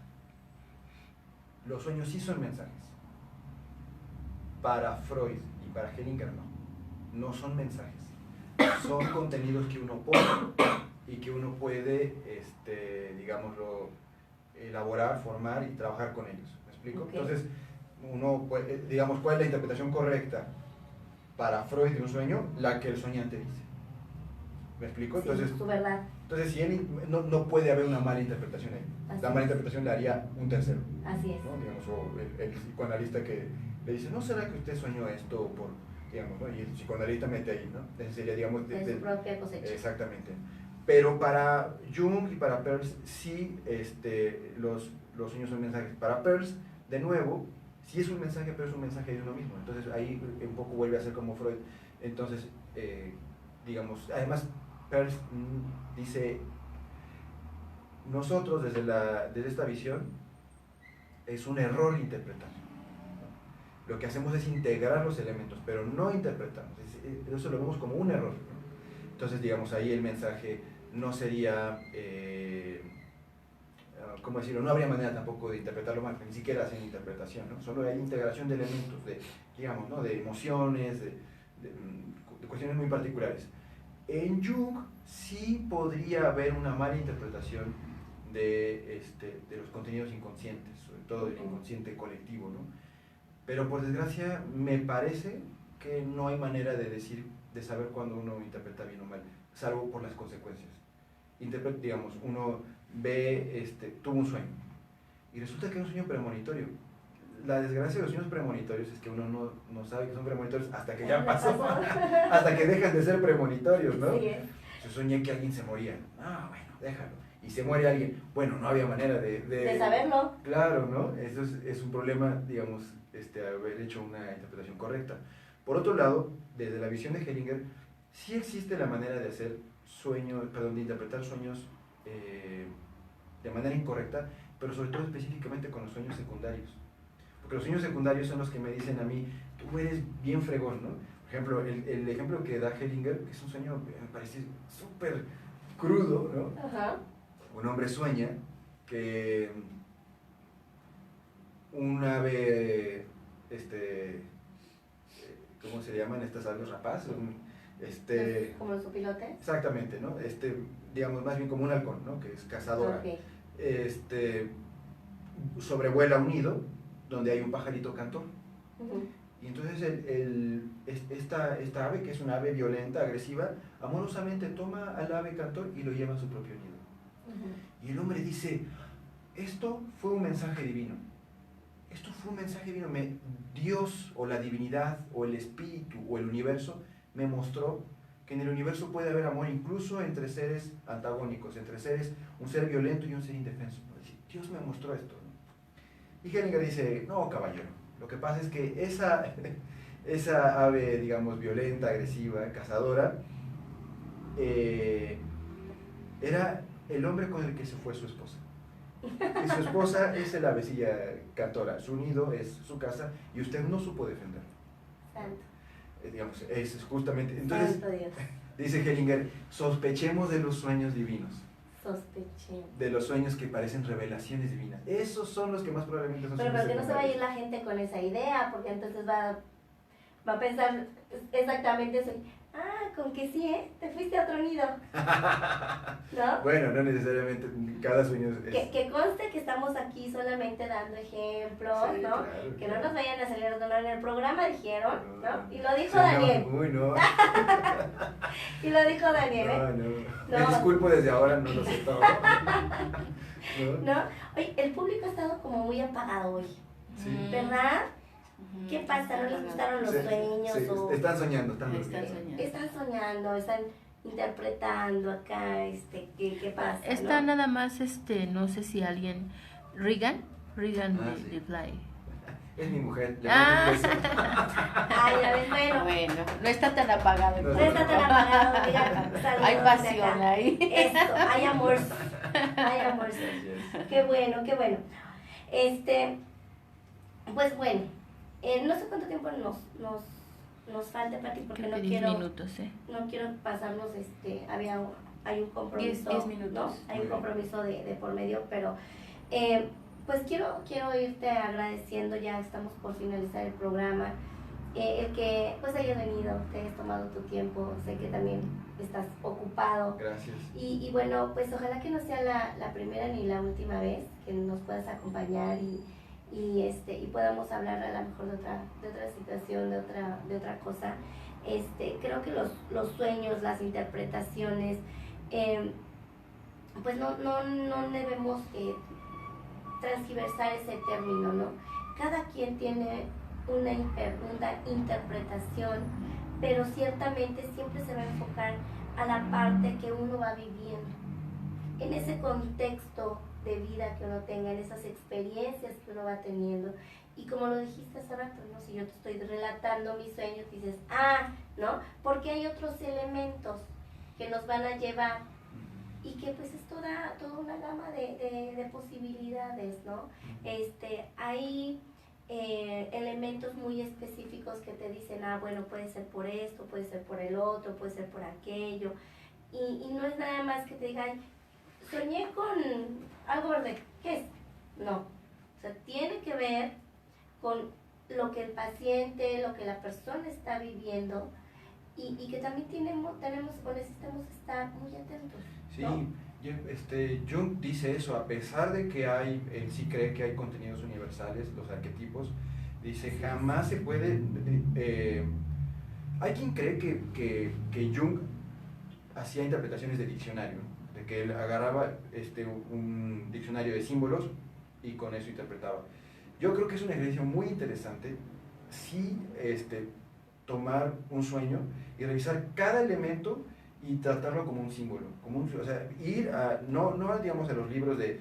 los sueños sí son mensajes. Para Freud y para Hellinger no son mensajes. Son contenidos que uno pone y que uno puede, digámoslo, elaborar, formar y trabajar con ellos. ¿Me explico? Okay. Entonces, uno puede, digamos, ¿cuál es la interpretación correcta para Freud de un sueño? La que el soñante dice. ¿Me explico? Sí, entonces, su verdad. Entonces, si él, no puede haber una mala interpretación ahí. Así la mala interpretación la haría un tercero. Así es. ¿No? Digamos, o el psicoanalista que le dice, ¿no será que usted soñó esto por, digamos, ¿no? Y el psicoanalista mete ahí, ¿no? Entonces sería, digamos, de su propia cosecha. Exactamente. Pero para Jung y para Peirce, sí, los sueños son mensajes. Para Peirce, de nuevo, sí es un mensaje, pero es un mensaje de uno mismo. Entonces ahí un poco vuelve a ser como Freud. Entonces, digamos, además, Peirce dice, nosotros desde esta visión es un error interpretar. Lo que hacemos es integrar los elementos, pero no interpretamos. Eso lo vemos como un error, ¿no? Entonces, digamos, ahí el mensaje no sería, ¿cómo decirlo? No habría manera tampoco de interpretarlo mal, ni siquiera hacen interpretación, ¿no? Solo hay integración de elementos, digamos, ¿no? De emociones, de cuestiones muy particulares. En Jung sí podría haber una mala interpretación de los contenidos inconscientes, sobre todo del inconsciente colectivo, ¿no? Pero por desgracia me parece que no hay manera de saber cuándo uno interpreta bien o mal, salvo por las consecuencias. Digamos, uno ve, tuvo un sueño y resulta que es un sueño premonitorio. La desgracia de los sueños premonitorios es que uno no sabe que son premonitorios hasta que ya pasó, hasta que dejan de ser premonitorios, ¿no? Sí. Yo soñé que alguien se moría. Ah, bueno, déjalo. Y se muere alguien. Bueno, no había manera de saberlo. Claro, ¿no? Eso es un problema, digamos, haber hecho una interpretación correcta. Por otro lado, desde la visión de Hellinger, sí existe la manera de hacer de interpretar sueños de manera incorrecta, pero sobre todo específicamente con los sueños secundarios. Porque los sueños secundarios son los que me dicen a mí, tú eres bien fregón, ¿no? Por ejemplo, el ejemplo que da Hellinger, que es un sueño que me parece súper crudo, ¿no? Ajá. Un hombre sueña que un ave, ¿cómo se llaman estas aves rapaz? ¿Como el sopilote? Exactamente, ¿no? Digamos, más bien como un halcón, ¿no? Que es cazadora. Okay. Sobrevuela un nido donde hay un pajarito cantor. Uh-huh. Y entonces esta ave, que es una ave violenta, agresiva, amorosamente toma al ave cantor y lo lleva a su propio nido. Uh-huh. Y el hombre dice, esto fue un mensaje divino. Esto fue un mensaje divino. Dios o la divinidad o el espíritu o el universo me mostró que en el universo puede haber amor incluso entre seres antagónicos, entre seres, un ser violento y un ser indefenso. Dios me mostró esto, ¿no? Y Hellinger dice, no, caballero, Lo que pasa es que esa ave, digamos, violenta, agresiva, cazadora, era el hombre con el que se fue su esposa. Y su esposa es la avecilla cantora, su nido es su casa y usted no supo defenderlo. Santo. Digamos, es justamente. Entonces, Santo Dios. dice Hellinger, sospechemos de los sueños divinos. Sospechemos. De los sueños que parecen revelaciones divinas. Esos son los que más probablemente son Pero sueños porque no se va a ir secundarios. la gente con esa idea, porque entonces va a pensar exactamente eso. Ah, con que sí, te fuiste a otro nido. ¿No? Bueno, no necesariamente, cada sueño es... Que conste que estamos aquí solamente dando ejemplos, Sí, ¿no? claro, Que claro. no nos vayan a salir a donar en el programa, dijeron, ¿no? Y lo dijo Sí, Daniel. No, uy, no. Y lo dijo Daniel, ¿eh? No. Me disculpo desde ahora, no lo sé todo. ¿No? ¿No? Oye, el público ha estado como muy apagado hoy, Sí. ¿verdad? ¿Qué pasa? ¿No les gustaron los Sí, sueños? sí, O están soñando, están Están durmiendo. soñando. están soñando, están interpretando acá, ¿qué pasa? Está ¿no? nada más, no sé si alguien, Regan Ah, de, sí. de Fly. Es mi mujer, le Ah. mando un beso. Ay, ya ves, bueno, Bueno, no está tan apagado. el No no está tan apagado, mira, saludos Hay de pasión acá. ahí. Eso, hay amor. Hay amor. Así es. Qué bueno, qué bueno. Pues bueno, no sé cuánto tiempo nos falta, Pati, porque Creo no que 10 quiero, minutos, ¿eh? no quiero pasarnos, hay un compromiso, 10 minutos. ¿no? Hay un Muy bien. compromiso de por medio, pero pues quiero irte agradeciendo, ya estamos por finalizar el programa, el que pues hayas venido, te hayas tomado tu tiempo, sé que también estás ocupado. Gracias. Y bueno, pues ojalá que no sea la primera ni la última vez que nos puedas acompañar y podamos hablar a lo mejor de otra situación, de otra cosa. Creo que los sueños, las interpretaciones, pues no debemos transgiversar ese término, ¿no? Cada quien tiene una interpretación, pero ciertamente siempre se va a enfocar a la parte que uno va viviendo, en ese contexto de vida que uno tenga, en esas experiencias que uno va teniendo. Y como lo dijiste hace rato, ¿no? Si yo te estoy relatando mis sueños, dices, ¿no? Porque hay otros elementos que nos van a llevar y que pues es toda una gama de posibilidades, ¿no? Hay elementos muy específicos que te dicen, bueno, puede ser por esto, puede ser por el otro, puede ser por aquello, y no es nada más que te digan, soñé con algo verde, ¿qué es? No, o sea, tiene que ver con lo que el paciente, lo que la persona está viviendo, y que también tenemos o necesitamos estar muy atentos, ¿no? Sí, Jung dice eso, a pesar de que él sí cree que hay contenidos universales, los arquetipos, dice, jamás se puede, hay quien cree que Jung hacía interpretaciones de diccionario, ¿no? De que él agarraba un diccionario de símbolos y con eso interpretaba. Yo creo que es un ejercicio muy interesante, sí, tomar un sueño y revisar cada elemento y tratarlo como un símbolo, o sea, ir no digamos a los libros de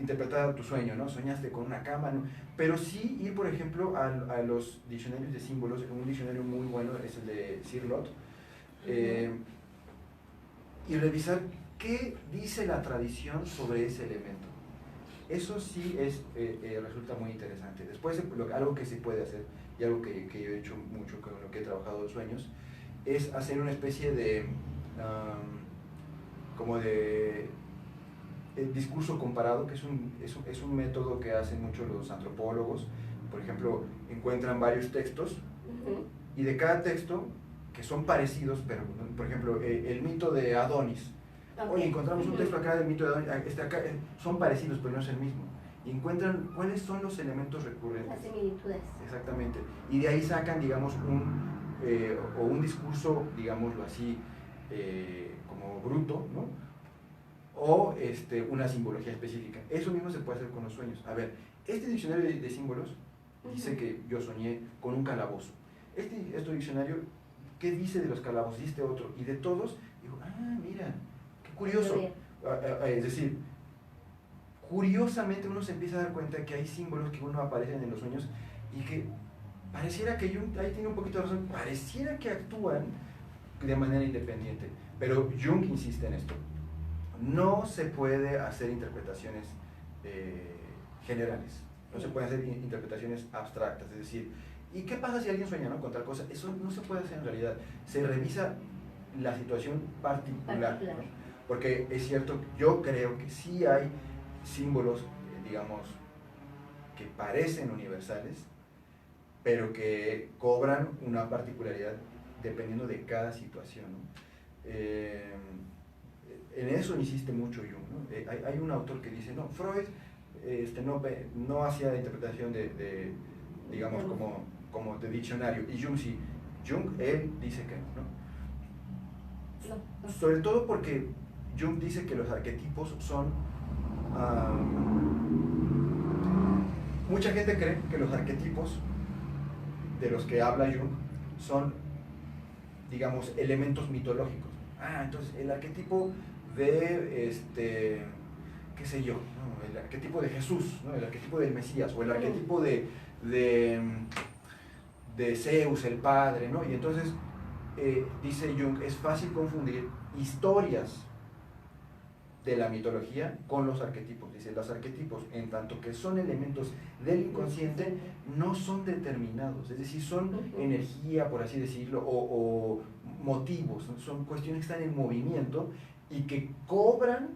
interpretar tu sueño, ¿no? Soñaste con una cama, ¿no? Pero sí ir, por ejemplo, a los diccionarios de símbolos. Un diccionario muy bueno es el de Cirlot, y revisar qué dice la tradición sobre ese elemento. Eso sí resulta muy interesante. Después, algo que se puede hacer, y algo que yo he hecho mucho con lo que he trabajado en sueños, es hacer una especie de como de discurso comparado, que es un método que hacen mucho los antropólogos. Por ejemplo, encuentran varios textos y de cada texto, que son parecidos, pero por ejemplo, el mito de Adonis. Oye, encontramos un texto acá del mito de Adonis, acá, son parecidos, pero no es el mismo. Y encuentran cuáles son los elementos recurrentes. Las similitudes. Exactamente. Y de ahí sacan, digamos, un discurso, digámoslo así, como bruto, ¿no? O una simbología específica. Eso mismo se puede hacer con los sueños. A ver, este diccionario de símbolos dice que yo soñé con un calabozo. Este diccionario, ¿qué dice de los calabozos? Y otro. Y de todos, digo, mira, qué curioso. Es decir, curiosamente uno se empieza a dar cuenta que hay símbolos que uno aparecen en los sueños y que pareciera que Jung, ahí tiene un poquito de razón, pareciera que actúan de manera independiente, pero Jung insiste en esto. No se puede hacer interpretaciones generales, no se pueden hacer interpretaciones abstractas, es decir, ¿y qué pasa si alguien sueña, ¿no?, con tal cosa? Eso no se puede hacer en realidad, se revisa la situación particular, ¿no? Porque es cierto, yo creo que sí hay símbolos, digamos, que parecen universales, pero que cobran una particularidad dependiendo de cada situación, ¿no? En eso insiste mucho Jung, ¿no? Hay un autor que dice, no, Freud no hacía interpretación de digamos, como de diccionario, y Jung sí. Jung, él dice que no. Sobre todo porque Jung dice que los arquetipos son... mucha gente cree que los arquetipos de los que habla Jung son, digamos, elementos mitológicos. Entonces el arquetipo de, qué sé yo, ¿no?, el arquetipo de Jesús, ¿no?, el arquetipo del Mesías, o el arquetipo de Zeus, el padre, ¿no? Y entonces, dice Jung, es fácil confundir historias de la mitología con los arquetipos. Dice, los arquetipos, en tanto que son elementos del inconsciente, no son determinados, es decir, son energía, por así decirlo, o motivos, ¿no? Son cuestiones que están en movimiento y que cobran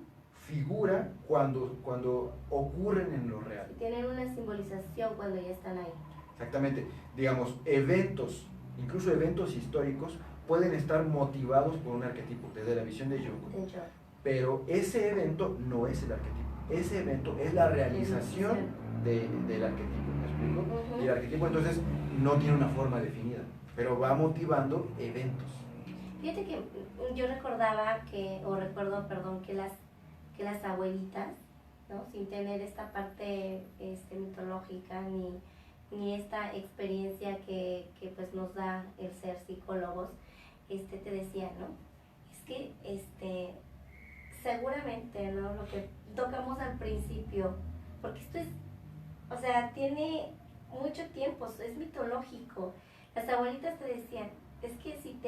figura cuando ocurren en lo real. Tienen una simbolización cuando ya están ahí. Exactamente, digamos, eventos, incluso eventos históricos, pueden estar motivados por un arquetipo, desde la visión de Jung. Pero ese evento no es el arquetipo, ese evento es la realización del arquetipo, ¿me explico? Y el arquetipo entonces no tiene una forma definida, pero va motivando eventos. Fíjate que yo recordaba que las abuelitas, ¿no?, sin tener esta parte mitológica ni esta experiencia que pues nos da el ser psicólogos, te decían, ¿no?, es que seguramente, ¿no?, lo que tocamos al principio, porque esto es, o sea, tiene mucho tiempo, es mitológico. Las abuelitas te decían, es que si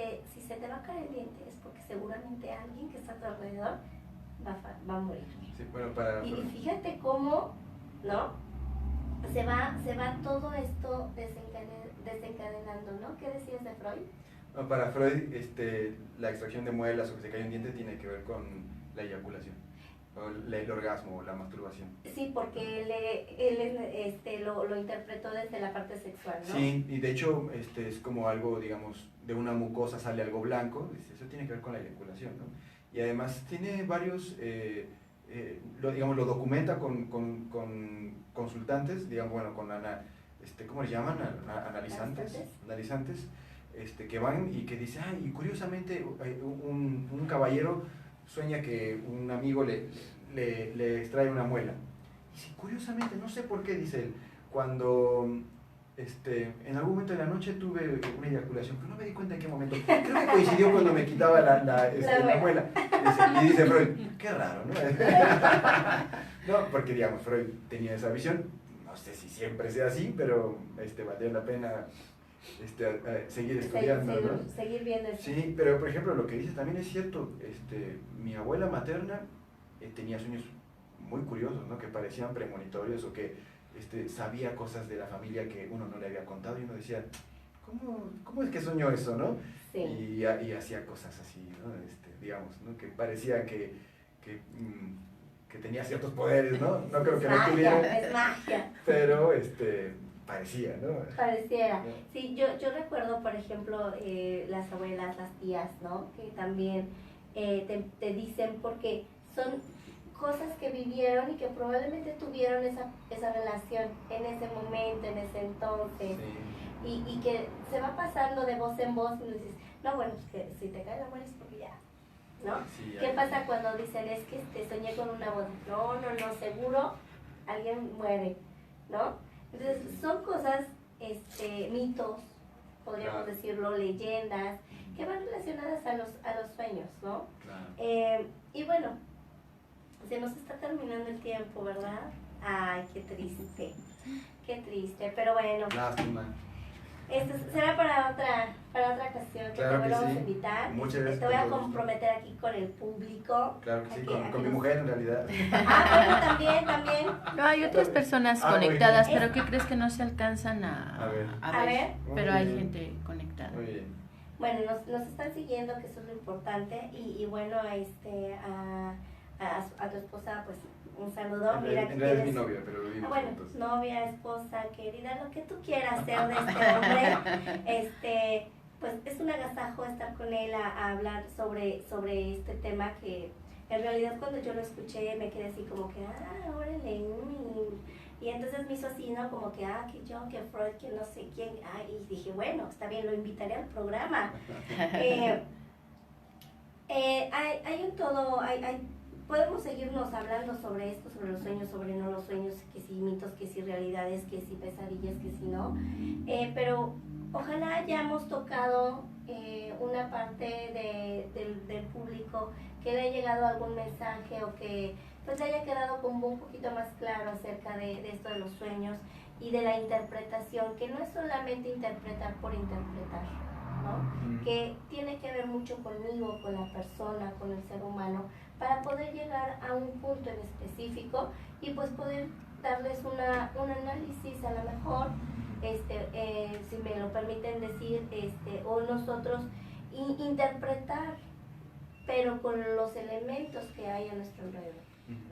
se te va a caer el diente es porque seguramente alguien que está a tu alrededor va a morir. Sí, bueno, y fíjate cómo, ¿no?, se va todo esto desencadenando, ¿no? ¿Qué decías de Freud? No, para Freud, la extracción de muelas o que se cae un diente tiene que ver con la eyaculación, o el orgasmo, o la masturbación. Sí, porque él lo interpretó desde la parte sexual, ¿no? Sí, y de hecho es como algo, digamos, de una mucosa sale algo blanco, eso tiene que ver con la eyaculación, ¿no? Y además tiene varios, lo documenta con consultantes, digamos, bueno, con ¿cómo le llaman? Analizantes, que van y que dicen, y curiosamente un caballero sueña que un amigo le extrae una muela. Y dice, curiosamente, no sé por qué, dice él, cuando en algún momento de la noche tuve una eyaculación, pero no me di cuenta en qué momento. Creo que coincidió cuando me quitaba la muela. Y dice Freud, qué raro, ¿no? No, porque digamos, Freud tenía esa visión, no sé si siempre sea así, pero valdría la pena seguir estudiando, ¿no? Seguir viendo eso. Sí, pero por ejemplo, lo que dice también es cierto, mi abuela materna tenía sueños muy curiosos, ¿no?, que parecían premonitorios, o que sabía cosas de la familia que uno no le había contado, y uno decía, ¿cómo es que soñó eso, no? Sí. Y hacía cosas así, ¿no? Digamos, ¿no?, que parecía que tenía ciertos poderes, ¿no? No creo que no tuviera. Es magia. Pero parecía, ¿no? Pareciera. Sí, yo recuerdo, por ejemplo, las abuelas, las tías, ¿no?, que también te dicen, porque son cosas que vivieron y que probablemente tuvieron esa relación en ese momento, en ese entonces, sí. y que se va pasando de voz en voz, y dices, no, bueno, es que si te cae la muela es porque ya, ¿no? Sí, ¿qué pasa cuando dicen, es que soñé con una boda? No, seguro alguien muere, ¿no? Entonces son cosas, mitos, podríamos decirlo, leyendas, que van relacionadas a los sueños, ¿no? Claro. Y bueno, Se nos está terminando el tiempo, ¿verdad? Ay, qué triste, pero bueno. Lástima. Esto será para otra ocasión, que claro te que volvamos sí. a invitar. Muchas gracias. Te voy a comprometer aquí con el público. Claro que sí, Aquí con mi mujer en realidad. Ah, bueno, también. No, hay otras personas conectadas, pero ¿qué crees que no se alcanzan a ver? Pero hay gente conectada. Muy bien. Bueno, nos están siguiendo, que eso es lo importante. Y bueno, a tu esposa, pues un saludo. En Mira, realidad es mi novia, pero lo vimos bueno, juntos. Novia, esposa, querida, lo que tú quieras ser de este hombre. Pues es un agasajo estar con él a hablar sobre este tema que en realidad cuando yo lo escuché me quedé así como que, órale, y entonces me hizo así, ¿no? Como que, que Jung, que Freud, que no sé quién, y dije, bueno, está bien, lo invitaré al programa. Hay un todo, podemos seguirnos hablando sobre esto, sobre los sueños, sobre no los sueños, que si mitos, que si realidades, que si pesadillas, que si no, pero ojalá hayamos tocado una parte del público que le haya llegado algún mensaje o que pues le haya quedado como un poquito más claro acerca de esto de los sueños y de la interpretación, que no es solamente interpretar por interpretar, ¿no? Que tiene que ver mucho conmigo, con la persona, con el ser humano, para poder llegar a un punto en específico y pues poder darles un análisis a lo mejor, si me lo permiten decir, o nosotros interpretar, pero con los elementos que hay a nuestro alrededor,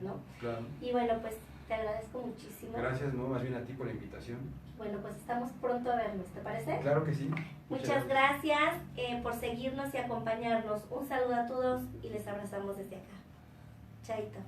¿no? Claro. Y bueno, pues te agradezco muchísimo. Gracias, no, más bien a ti por la invitación. Bueno, pues estamos pronto a vernos, ¿te parece? Claro que sí. Muchas gracias por seguirnos y acompañarnos. Un saludo a todos y les abrazamos desde acá. Chaito.